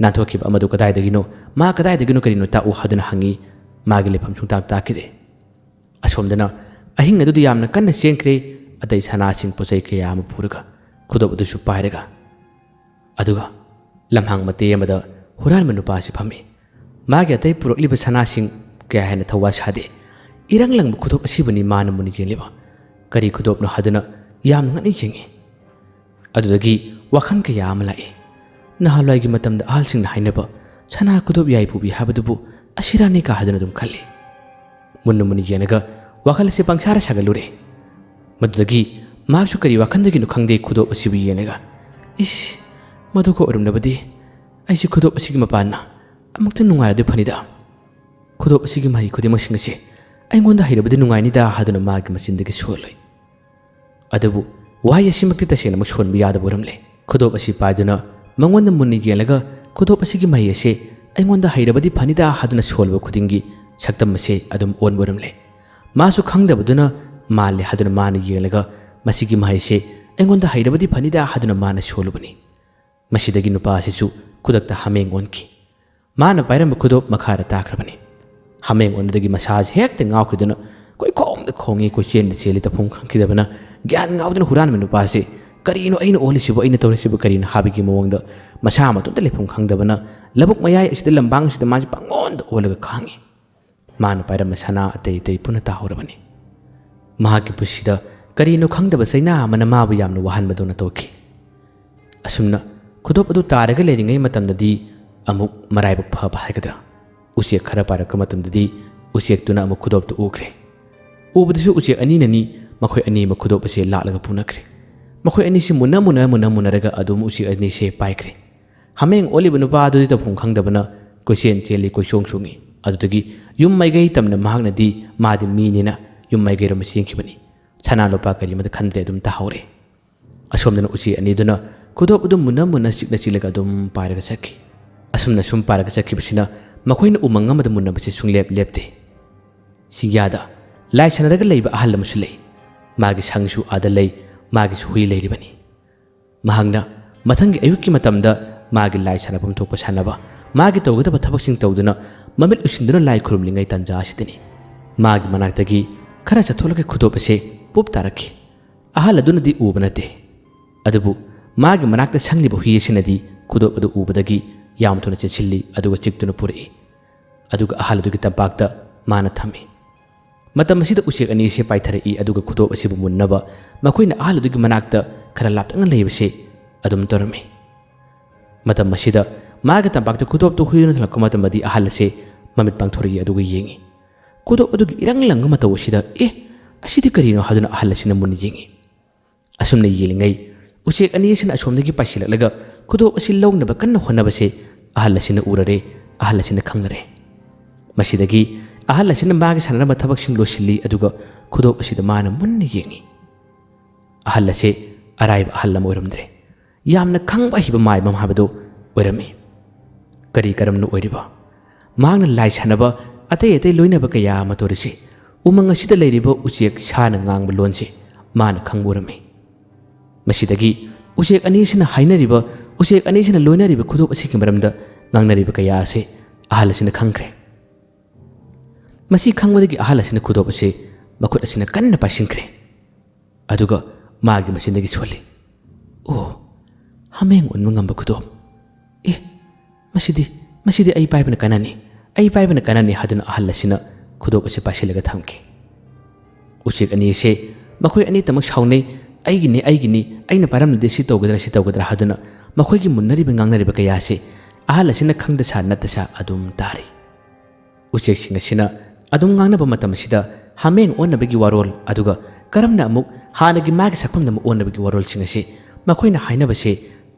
ꯅꯥꯟꯊꯣꯛꯈꯤꯕ ꯑꯃꯗꯨ ꯀꯗꯥꯏꯗꯒꯤꯅꯣ, ꯃꯥ ꯀꯗꯥꯏꯗꯒꯤꯅꯣ ꯀꯔꯤꯅꯣ ꯇꯥꯛꯎ ꯍꯥꯏꯗꯨꯅ ꯍꯪꯉꯤ꯫ ꯃꯥꯒꯤ ꯂꯩꯐꯝ ꯁꯨꯡꯇꯥꯛ ꯇꯥꯛꯈꯤꯗꯦ꯫ ꯑꯁꯣꯝꯗꯅ ꯑꯍꯤꯡ ꯑꯗꯨꯗꯤ ꯌꯥꯝꯅ ꯀꯟꯅ ꯆꯦꯟꯈ꯭ꯔꯦ꯫ ꯑꯇꯩ ꯁꯅꯥꯁꯤꯡ ꯄꯣꯠꯆꯩ ꯀꯌꯥ ꯑꯃ ꯄꯨꯔꯒ ꯈꯨꯗꯣꯞ ꯑꯗꯨꯁꯨ ꯄꯥꯏꯔꯒ꯫ ꯑꯗꯨꯒ ꯂꯝꯍꯥꯡ ꯃꯇꯦ ꯑꯃꯗ ꯍꯨꯔꯥꯟꯕ ꯅꯨꯄꯥ ꯑꯁꯤ ꯐꯝꯃꯤ꯫ ꯃꯥꯒꯤ ꯑꯇꯩ ꯄꯨꯔꯛꯂꯤꯕ ꯁꯅꯥꯁꯤꯡ ꯀꯌꯥ ꯍꯦꯟꯅ ꯊꯧꯋꯥ ꯁꯥꯗꯦ꯫ ꯏꯔꯪ ꯂꯪꯕ ꯈꯨꯗꯣꯞ ꯑꯁꯤꯕꯨꯅꯤ ꯃꯥꯅ ꯃꯨꯟꯅ ꯌꯦꯡꯂꯤꯕ꯫ ꯀꯔꯤ ꯈꯨꯗꯣꯞꯅꯣ ꯍꯥꯏꯗꯨꯅ ꯌꯥꯝꯅ ꯉꯛꯅ ꯌꯦꯡꯉꯤ꯫ ꯑꯗꯨꯗꯒꯤ ꯋꯥꯈꯜ ꯀꯌꯥ ꯑꯃ ꯂꯥꯛꯏ꯫ ꯅꯍꯥꯟꯋꯥꯏꯒꯤ ꯃꯇꯝꯗ ꯑꯍꯜꯁꯤꯡꯅ ꯍꯥꯏꯅꯕ ꯁꯅꯥ ꯈꯨꯗꯣꯞ ꯌꯥꯏꯐꯨꯕꯤ ꯍꯥꯏꯕꯗꯨꯕꯨ ꯑꯁꯤꯔꯥꯅꯤ ꯀꯥ ꯍꯥꯏꯗꯨꯅ ꯑꯗꯨꯝ ꯈꯜꯂꯤ꯫ ꯃꯨꯟꯅ ꯌꯦꯡꯂꯒ ꯋꯥꯈꯜ ꯑꯁꯤ ꯄꯪꯁꯥꯔ ꯁꯥꯒꯠꯂꯨꯔꯦ꯫ ꯃꯗꯨꯗꯒꯤ ꯃꯍꯥꯛꯁꯨ ꯀꯔꯤ ꯋꯥꯈꯜꯗꯒꯤꯅꯣ ꯈꯪꯗꯦ ꯈꯨꯗꯣꯞ ꯑꯁꯤꯕꯨ ꯌꯦꯡꯂꯒ ꯃꯗꯨꯒ ꯑꯣꯏꯔꯝꯂꯕꯗꯤ ꯑꯩꯁꯤ ꯈꯨꯗꯣꯞ ꯑꯁꯤꯒꯤ ꯃꯄꯥꯟꯅ ꯑꯃꯨꯛꯇ ꯅꯨꯡꯉꯥꯏꯔꯗꯤ ꯐꯅꯤꯗ꯫ ꯈꯨꯗꯣꯞ ꯑꯁꯤꯒꯤ ꯃꯍꯩ ꯈꯨꯗꯤꯡꯃꯛꯁꯤꯡ ꯑꯁꯤ ꯑꯩꯉꯣꯟꯗ ꯍꯩꯔꯕꯗꯤ ꯅꯨꯡꯉꯥꯏꯅꯤꯗ ꯍꯥꯏꯗꯨꯅ ꯃꯥꯒꯤ ꯃꯆꯤꯟꯗꯒꯤ ꯁꯣꯜꯂꯣꯏ꯫ ꯑꯗꯨꯕꯨ ꯋꯥꯍꯩ ꯑꯁꯤꯃꯛꯇꯤ ꯇꯁꯦꯡꯅꯃꯛ ꯁꯣꯟꯕ ꯌꯥꯗꯕ ꯑꯣꯏꯔꯝꯂꯦ꯫ ꯈꯨꯗꯣꯞ ꯑꯁꯤ ꯄꯥꯏꯗꯨꯅ ꯃꯉꯣꯟꯗ ꯃꯨꯟꯅ ꯌꯦꯡꯂꯒ ꯈꯨꯗꯣꯞ ꯑꯁꯤꯒꯤ ꯃꯍꯩ ꯑꯁꯤ ꯑꯩꯉꯣꯟꯗ ꯍꯩꯔꯕꯗꯤ ꯐꯅꯤꯗ ꯍꯥꯏꯗꯨꯅ ꯁꯣꯜꯕ ꯈꯨꯗꯤꯡꯒꯤ ꯁꯛꯇꯝ ꯑꯁꯤ ꯑꯗꯨꯝ ꯑꯣꯟꯕ ꯑꯣꯏꯔꯝꯂꯦ ꯃꯥꯁꯨ ꯈꯪꯗꯕꯗꯨꯅ ꯃꯥꯜꯂꯦ ꯍꯥꯏꯗꯨꯅ ꯃꯥꯅ ꯌꯦꯡꯂꯒ ꯃꯁꯤꯒꯤ ꯃꯍꯩꯁꯦ ꯑꯩꯉꯣꯟꯗ ꯍꯩꯔꯕꯗꯤ ꯐꯅꯤꯗ ꯍꯥꯏꯗꯨꯅ ꯃꯥꯅ ꯁꯣꯜꯂꯨꯕꯅꯤ ꯃꯁꯤꯗꯒꯤ ꯅꯨꯄꯥ ꯑꯁꯤꯁꯨ ꯈꯨꯗꯛꯇ ꯍꯥꯃꯦꯡ ꯑꯣꯟꯈꯤ ꯃꯥꯅ ꯄꯥꯏꯔꯝꯕ ꯈꯨꯗꯣꯞ ꯃꯈꯥꯗ ꯇꯥꯈ꯭ꯔꯕꯅꯤ ꯍꯥꯃꯦꯡ ꯑꯣꯟꯕꯗꯒꯤ ꯃꯁꯥꯁꯦ ꯍꯦꯛꯇ ꯉꯥꯎꯈꯤꯗꯨꯅ ꯀꯣꯏꯈꯣꯡꯗ ꯈꯣꯡꯉꯤ ꯀꯣꯏꯆꯦꯟꯗ ꯆꯦꯜꯂꯤ ꯇꯧꯐꯝ ꯈꯪꯈꯤꯗꯕꯅ ꯒ꯭ꯌꯥꯟ ꯉꯥꯎꯗꯨꯅ ꯍꯨꯔꯥꯟꯕ ꯅꯨꯄꯥꯁꯤ ꯀꯔꯤꯅꯣ ꯑꯩꯅ ꯑꯣꯜꯂꯤꯁꯤꯕꯨ ꯑꯩꯅ ꯇꯧꯔꯤꯁꯤꯕꯨ ꯀꯔꯤꯅꯣ ꯍꯥꯏꯕꯒꯤ ꯃꯑꯣꯡꯗ ꯃꯁꯥ ꯃꯇꯣꯝꯇ ꯂꯩꯐꯝ ꯈꯪꯗꯕꯅ ꯂꯧꯕꯨꯛ ꯃꯌꯥꯏ ꯑꯁꯤꯗ ꯂꯝꯕꯥꯡ ꯑꯁꯤꯗ ꯃꯥꯁꯤ ꯄꯪꯑꯣꯟꯗ ꯑꯣꯜꯂꯒ ꯈꯥꯡꯉꯤ ꯃꯥꯅ ꯄꯥꯏꯔꯝꯕ ꯁꯅꯥ ꯑꯇꯩ ꯑꯇꯩ ꯄꯨꯟꯅ ꯇꯥꯍꯧꯔꯕꯅꯤ ꯃꯍꯥꯛꯀꯤ ꯄꯨꯟꯁꯤꯗ ꯀꯔꯤꯅꯣ ꯈꯪꯗꯕ ꯆꯩꯅꯥ ꯑꯃꯅ ꯃꯥꯕꯨ ꯌꯥꯝꯅ ꯋꯥꯍꯟꯕꯗꯧꯅ ꯇꯧꯈꯤ ꯑꯁꯨꯝꯅ ꯈꯨꯗꯣꯞ ꯑꯗꯨ ꯇꯥꯔꯒ ꯂꯩꯔꯤꯉꯩ ꯃꯇꯝꯗꯗꯤ ꯑꯃꯨꯛ ꯃꯔꯥꯏꯕꯛ ꯐꯕ ꯍꯥꯏꯒꯗ꯭ꯔꯥ ꯎꯆꯦꯛ ꯈꯔ ꯄꯥꯏꯔꯛꯄ ꯃꯇꯝꯗꯗꯤ ꯎꯆꯦꯛꯇꯨꯅ ꯑꯃꯨꯛ ꯈꯨꯗꯣꯞꯇꯨ ꯎꯈ꯭ꯔꯦ ꯎꯕꯗꯁꯨ ꯎꯆꯦꯛ ꯑꯅꯤꯅꯅꯤ ꯃꯈꯣꯏ ꯑꯅꯤꯃꯛ ꯈꯨꯗꯣꯞ ꯑꯁꯤ ꯂꯥꯛꯂꯒ ꯄꯨꯅꯈ꯭ꯔꯦ ꯃꯈꯣꯏ ꯑꯅꯤꯁꯤ ꯃꯨꯟꯅꯔꯒ ꯑꯗꯨꯝ ꯎꯆꯦꯛ ꯑꯅꯤꯁꯦ ꯄꯥꯏꯈ꯭ꯔꯦ ꯍꯥꯃꯦꯡ ꯑꯣꯜꯂꯤꯕ ꯅꯨꯄꯥ ꯑꯗꯨꯗꯤ ꯇꯧꯐꯝ ꯈꯪꯗꯕꯅ ꯀꯣꯏꯆꯦꯟ ꯆꯦꯜꯂꯤ ꯀꯣꯏꯆꯣꯡ ꯆꯣꯡꯉꯤ ꯑꯗꯨꯗꯒꯤ ꯌꯨꯝ ꯃꯥꯏꯀꯩ ꯇꯝꯅ ꯃꯍꯥꯛꯅꯗꯤ ꯃꯥꯗꯤ ꯃꯤꯅꯤꯅ ꯌꯨꯝ ꯃꯥꯏꯀꯩꯔꯣꯝꯗ ꯆꯦꯟꯈꯤꯕꯅꯤ ꯁꯅꯥ ꯂꯨꯄꯥ ꯀꯔꯤꯃꯇ ꯈꯟꯗ꯭ꯔꯦ ꯑꯗꯨꯝ ꯇꯥꯍꯧꯔꯦ ꯑꯁꯣꯝꯗꯅ ꯎꯆꯦꯛ ꯑꯅꯤꯗꯨꯅ ꯈꯨꯗꯣꯞ ꯑꯗꯨ ꯃꯨꯟꯅ ꯆꯤꯛꯂꯒ ꯑꯗꯨꯝ ꯄꯥꯏꯔꯒ ꯆꯠꯈꯤ ꯑꯁꯨꯝꯅ ꯁꯨꯝ ꯄꯥꯏꯔꯒ ꯆꯠꯈꯤꯕꯁꯤꯅ ꯃꯈꯣꯏꯅ ꯎꯃꯪ ꯑꯃꯗ ꯃꯨꯟꯅꯕꯁꯤ ꯁꯨꯡꯂꯦꯞ ꯂꯦꯞꯇꯦ ꯁꯤꯒ꯭ꯌꯥꯗ ꯂꯥꯏ ꯁꯥꯟꯅꯔꯒ ꯂꯩꯕ ꯑꯍꯜ ꯑꯃꯁꯨ ꯂꯩ ꯃꯥꯒꯤ ꯁꯪꯁꯨ ꯑꯥꯗ ꯂꯩ ꯃꯥꯒꯤꯁꯨ ꯍꯨꯏ ꯂꯩꯔꯤꯕꯅꯤ ꯃꯍꯥꯛꯅ ꯃꯊꯪꯒꯤ ꯑꯌꯨꯛꯀꯤ ꯃꯇꯝꯗ ꯃꯥꯒꯤ ꯂꯥꯏ ꯁꯥꯟꯅꯐꯝ ꯊꯣꯛꯄ ꯁꯥꯟꯅꯕ ꯃꯥꯒꯤ ꯇꯧꯒꯗꯕ ꯊꯕꯛꯁꯤꯡ ꯇꯧꯗꯨꯅ ꯃꯃꯤꯠ ꯎꯏꯁꯤꯟꯗꯨꯅ ꯂꯥꯏ ꯈꯨꯔꯨꯝꯂꯤꯉꯩ ꯇꯟꯖꯥ ꯑꯁꯤꯗꯅꯤ ꯃꯥꯒꯤ ꯃꯅꯥꯛꯇꯒꯤ ꯈꯔ ꯆꯠꯊꯣꯛꯂꯒ ꯈꯨꯗꯣꯞ ꯑꯁꯤ ꯄꯨꯞ ꯇꯥꯔꯛꯈꯤ ꯑꯍꯜ ꯑꯗꯨꯅꯗꯤ ꯎꯕ ꯅꯠꯇꯦ ꯑꯗꯨꯕꯨ ꯃꯥꯒꯤ ꯃꯅꯥꯛꯇ ꯁꯪꯂꯤꯕ ꯍꯨꯏ ꯑꯁꯤꯅꯗꯤ ꯈꯨꯗꯣꯞ ꯑꯗꯨ ꯎꯕꯗꯒꯤ ꯌꯥꯝ ꯊꯨꯅ ꯆꯦꯟꯁꯤꯜꯂꯤ ꯑꯗꯨꯒ ꯆꯤꯛꯇꯨꯅ ꯄꯨꯔꯛꯏ ꯑꯗꯨꯒ ꯑꯍꯜ ꯑꯗꯨꯒꯤ ꯇꯝꯄꯥꯛꯇ ꯃꯥꯅ ꯊꯝꯃꯤ ꯃꯇꯝ ꯑꯁꯤꯗ ꯎꯆꯦꯛ ꯑꯅꯤ ꯑꯁꯤ ꯄꯥꯏꯊꯔꯛꯏ ꯑꯗꯨꯒ ꯈꯨꯗꯣꯞ ꯑꯁꯤꯕꯨ ꯃꯨꯟꯅꯕ ꯃꯈꯣꯏꯅ ꯑꯍꯜ ꯑꯗꯨꯒꯤ ꯃꯅꯥꯛꯇ ꯈꯔ ꯂꯥꯞꯇꯛꯅ ꯂꯩꯕꯁꯤ ꯑꯗꯨꯝ ꯇꯧꯔꯝꯃꯤ ꯃꯇꯝ ꯑꯁꯤꯗ ꯃꯥꯒꯤ ꯇꯝꯄꯥꯛꯇ ꯈꯨꯗꯣꯞꯇꯨ ꯍꯨꯏꯗꯨꯅ ꯊꯜꯂꯛꯄ ꯃꯇꯝꯗꯗꯤ ꯑꯍꯜ ꯑꯁꯤ ꯃꯃꯤꯠ ꯄꯥꯡꯊꯣꯔꯛꯏ ꯑꯗꯨꯒ ꯌꯦꯡꯉꯤ ꯈꯨꯗꯣꯞ ꯑꯗꯨꯒꯤ ꯏꯔꯪ ꯂꯪꯕ ꯃꯇꯧ ꯑꯁꯤꯗ ꯑꯁꯤꯗꯤ ꯀꯔꯤꯅꯣ ꯍꯥꯏꯗꯨꯅ ꯑꯍꯜ ꯑꯁꯤꯅ ꯃꯨꯟꯅ ꯌꯦꯡꯉꯤ ꯑꯁꯨꯝꯅ ꯌꯦꯡꯂꯤꯉꯩ ꯎꯆꯦꯛ ꯑꯅꯤ ꯑꯁꯤꯅ ꯑꯁꯣꯝꯗꯒꯤ ꯄꯥꯏꯁꯤꯜꯂꯛꯂꯒ ꯈꯨꯗꯣꯞ ꯑꯁꯤ ꯂꯧꯅꯕ ꯀꯟꯅ ꯍꯣꯠꯅꯕꯁꯤ ꯑꯍꯜ ꯑꯁꯤꯅ ꯎꯔꯔꯦ ꯑꯍꯜ ꯑꯁꯤꯅ ꯈꯪꯅꯔꯦ ꯃꯁꯤꯗꯒꯤ ꯑꯍꯜ ꯑꯁꯤꯅ ꯃꯥꯒꯤ ꯁꯥꯟꯅꯔꯝꯕ ꯊꯕꯛꯁꯤꯡ ꯂꯣꯏꯁꯤꯜꯂꯤ ꯑꯗꯨꯒ ꯈꯨꯗꯣꯞ ꯑꯁꯤꯗ ꯃꯥꯅ ꯃꯨꯟꯅ ꯌꯦꯡꯉꯤ ꯑꯍꯜ ꯑꯁꯤ ꯑꯔꯥꯏꯕ ꯑꯍꯜ ꯑꯃ ꯑꯣꯏꯔꯝꯗ꯭ꯔꯦ ꯌꯥꯝꯅ ꯈꯪꯕ ꯍꯩꯕ ꯃꯥꯏꯕ ꯍꯥꯏꯕꯗꯨ ꯑꯣꯏꯔꯝꯃꯤ ꯀꯔꯝꯅ ꯑꯣꯏꯔꯤꯕ ꯃꯍꯥꯛꯅ ꯂꯥꯏ ꯁꯥꯟꯅꯕ ꯑꯇꯩ ꯂꯣꯏꯅꯕ ꯀꯌꯥ ꯑꯃ ꯇꯧꯔꯤꯁꯤ ꯎꯃꯪ ꯑꯁꯤꯗ ꯂꯩꯔꯤꯕ ꯎꯆꯦꯛ ꯁꯥꯅ ꯉꯥꯡꯕ ꯂꯣꯟꯁꯤ ꯃꯥꯅ ꯈꯪꯕ ꯑꯣꯏꯔꯝꯃꯤ ꯃꯁꯤꯗꯒꯤ ꯎꯆꯦꯛ ꯑꯅꯤꯁꯤꯅ ꯍꯥꯏꯅꯔꯤꯕ ꯎꯆꯦꯛ ꯑꯅꯤꯁꯤꯅ ꯂꯣꯏꯅꯔꯤꯕ ꯈꯨꯗꯣꯞ ꯑꯁꯤꯒꯤ ꯃꯔꯝꯗ ꯉꯥꯡꯅꯔꯤꯕ ꯀꯌꯥ ꯑꯁꯤ ꯑꯍꯜ ꯑꯁꯤꯅ ꯈꯪꯈ꯭ꯔꯦ ꯃꯁꯤ ꯈꯪꯕꯗꯒꯤ ꯑꯍꯜ ꯑꯁꯤꯅ ꯈꯨꯗꯣꯞ ꯑꯁꯤ ꯃꯈꯨꯠ ꯑꯁꯤꯅ ꯀꯟꯅ ꯄꯥꯏꯁꯤꯟꯈ꯭ꯔꯦ ꯑꯗꯨꯒ ꯃꯥꯒꯤ ꯃꯆꯤꯟꯗꯒꯤ ꯁꯣꯜꯂꯤ ꯍꯥꯃꯦꯡ ꯑꯣꯟꯕ ꯉꯝꯕ ꯈꯨꯗꯣꯞ ꯃꯁꯤꯗꯤ ꯑꯩ ꯄꯥꯏꯕꯅ ꯀꯥꯟꯅꯅꯤ ꯍꯥꯏꯗꯨꯅ ꯑꯍꯜ ꯑꯁꯤꯅ ꯈꯨꯗꯣꯞ ꯑꯁꯤ ꯄꯥꯏꯁꯤꯜꯂꯒ ꯊꯝꯈꯤ ꯎꯆꯦꯛ ꯑꯅꯤ ꯑꯁꯤ ꯃꯈꯣꯏ ꯑꯅꯤꯇꯃꯛ ꯁꯥꯎꯅꯩ ꯑꯩꯒꯤꯅꯤ ꯑꯩꯅ ꯄꯥꯏꯔꯝꯂꯗꯤ ꯁꯤ ꯇꯧꯒꯗ꯭ꯔꯥ ꯍꯥꯏꯗꯨꯅ ꯃꯈꯣꯏꯒꯤ ꯃꯨꯟꯅꯔꯤꯕ ꯉꯥꯡꯅꯔꯤꯕ ꯀꯌꯥ ꯑꯁꯤ ꯑꯍꯜ ꯑꯁꯤꯅ ꯈꯪꯗꯁꯥ ꯅꯠꯇꯁꯥ ꯑꯗꯨꯝ ꯇꯥꯔꯤ ꯎꯆꯦꯛꯁꯤꯡ ꯑꯁꯤꯅ ꯑꯗꯨꯝ ꯉꯥꯡꯅꯕ ꯃꯇꯝ ꯑꯁꯤꯗ ꯍꯥꯃꯦꯡ ꯑꯣꯟꯅꯕꯒꯤ ꯋꯥꯔꯣꯜ ꯑꯗꯨꯒ ꯀꯔꯝꯅ ꯑꯃꯨꯛ ꯍꯥꯟꯅꯒꯤ ꯃꯥꯒꯤ ꯁꯛꯐꯝꯗ ꯑꯃꯨꯛ ꯑꯣꯟꯅꯕꯒꯤ ꯋꯥꯔꯣꯜꯁꯤꯡ ꯑꯁꯤ ꯃꯈꯣꯏꯅ ꯍꯥꯏꯅꯕꯁꯤ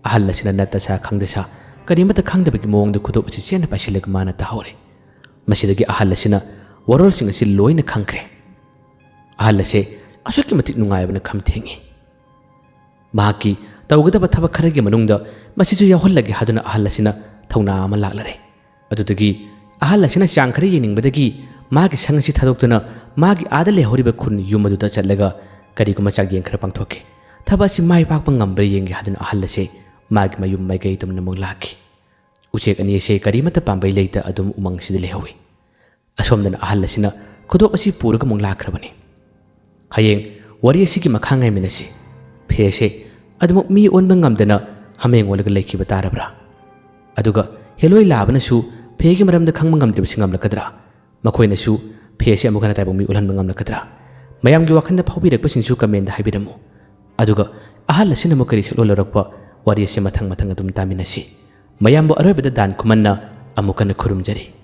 ꯑꯍꯜ ꯑꯁꯤꯅ ꯅꯠꯇꯁꯥ ꯈꯪꯗꯁꯥ ꯀꯔꯤꯃꯠꯇ ꯈꯪꯗꯕꯒꯤ ꯃꯑꯣꯡꯗ ꯈꯨꯗꯣꯞ ꯑꯁꯤ ꯆꯦꯟꯅ ꯄꯥꯏꯁꯤꯜꯂꯒ ꯃꯥꯅ ꯇꯥꯍꯧꯔꯦ ꯃꯁꯤꯗꯒꯤ ꯑꯍꯜ ꯑꯁꯤꯅ ꯋꯥꯔꯣꯜꯁꯤꯡ ꯑꯁꯤ ꯂꯣꯏꯅ ꯈꯪꯈ꯭ꯔꯦ ꯑꯍꯜ ꯑꯁꯤ ꯑꯁꯨꯛꯀꯤ ꯃꯇꯤꯛ ꯅꯨꯡꯉꯥꯏꯕꯅ ꯈꯝꯊꯦꯡꯉꯤ ꯃꯍꯥꯛꯀꯤ ꯇꯧꯒꯗꯕ ꯊꯕꯛ ꯈꯔꯒꯤ ꯃꯅꯨꯡꯗ ꯃꯁꯤꯁꯨ ꯌꯥꯎꯍꯜꯂꯒꯦ ꯍꯥꯏꯗꯨꯅ ꯑꯍꯜ ꯑꯁꯤꯅ ꯊꯧꯅꯥ ꯑꯃ ꯂꯥꯛꯂꯔꯦ ꯑꯗꯨꯗꯒꯤ ꯑꯍꯜ ꯑꯁꯤꯅ ꯆꯥꯡ ꯈꯔ ꯌꯦꯡꯅꯤꯡꯕꯗꯒꯤ ꯃꯥꯒꯤ ꯁꯪ ꯑꯁꯤ ꯊꯥꯗꯣꯛꯇꯨꯅ ꯃꯥꯒꯤ ꯑꯥꯗ ꯂꯩꯍꯧꯔꯤꯕ ꯈꯨꯟ ꯌꯨꯝ ꯑꯗꯨꯗ ꯆꯠꯂꯒ ꯀꯔꯤꯒꯨꯝꯕ ꯆꯥꯡꯌꯦꯡ ꯈꯔ ꯄꯥꯡꯊꯣꯛꯈꯤ ꯊꯕꯛ ꯑꯁꯤ ꯃꯥꯏ ꯄꯥꯛꯄ ꯉꯝꯕ꯭ꯔꯥ ꯌꯦꯡꯒꯦ ꯍꯥꯏꯗꯨꯅ ꯑꯍꯜ ꯑꯁꯤ ꯃꯥꯒꯤ ꯃꯌꯨꯝ ꯃꯥꯏꯀꯩ ꯇꯝꯅ ꯑꯃꯨꯛ ꯂꯥꯛꯈꯤ ꯎꯆꯦꯛ ꯑꯅꯤ ꯑꯁꯤ ꯀꯔꯤꯃꯠꯇ ꯄꯥꯝꯕꯩ ꯂꯩꯇ ꯑꯗꯨꯝ ꯎꯃꯪ ꯑꯁꯤꯗ ꯂꯩꯍꯧꯏ ꯑꯁꯣꯝꯗꯅ ꯑꯍꯜ ꯑꯁꯤꯅ ꯈꯨꯗꯣꯞ ꯑꯁꯤ ꯄꯨꯔꯒ ꯑꯃꯨꯛ ꯂꯥꯛꯈ꯭ꯔꯕꯅꯤ ꯍꯌꯦꯡ ꯋꯥꯔꯤ ꯑꯁꯤꯒꯤ ꯃꯈꯥ ꯉꯥꯏꯃꯤꯟꯅꯁꯤ ꯐꯦ ꯑꯁꯤ ꯑꯗꯨꯃꯛ ꯃꯤ ꯑꯣꯟꯕ ꯉꯝꯗꯅ ꯍꯥꯃꯦꯡ ꯑꯣꯜꯂꯒ ꯂꯩꯈꯤꯕ ꯇꯥꯔꯕ꯭ꯔꯥ ꯑꯗꯨꯒ ꯍꯦꯂꯣꯏ ꯂꯥꯕꯅꯁꯨ ꯐꯦꯒꯤ ꯃꯔꯝꯗ ꯈꯪꯕ ꯉꯝꯗ꯭ꯔꯤꯕꯁꯤ ꯉꯝꯂꯛꯀꯗ꯭ꯔꯥ ꯃꯈꯣꯏꯅꯁꯨ ꯐꯦ ꯑꯁꯤ ꯑꯃꯨꯛ ꯍꯟꯅ ꯇꯥꯏꯕꯪ ꯃꯤ ꯑꯣꯜꯍꯟꯕ ꯉꯝꯂꯛꯀꯗ꯭ꯔꯥ ꯃꯌꯥꯝꯒꯤ ꯋꯥꯈꯜꯗ ꯐꯥꯎꯕꯤꯔꯛꯄꯁꯤꯡꯁꯨ ꯀꯃꯦꯟꯗ ꯍꯥꯏꯕꯤꯔꯝꯃꯨ ꯑꯗꯨꯒ ꯑꯍꯜ ꯑꯁꯤꯅ ꯑꯃꯨꯛ ꯀꯔꯤ ꯁꯛꯂꯣꯟꯂꯔꯛꯄ ꯋꯥꯔꯤ ꯑꯁꯤ ꯃꯊꯪ ꯑꯗꯨꯝ ꯇꯥꯃꯤꯟꯅꯁꯤ ꯃꯌꯥꯝꯕꯨ ꯑꯔꯣꯏꯕꯗ ꯗꯥꯟ ꯈꯨꯃꯟꯅ ꯑꯃꯨꯛ ꯍꯟꯅ ꯈꯨꯔꯨꯝꯖꯔꯤ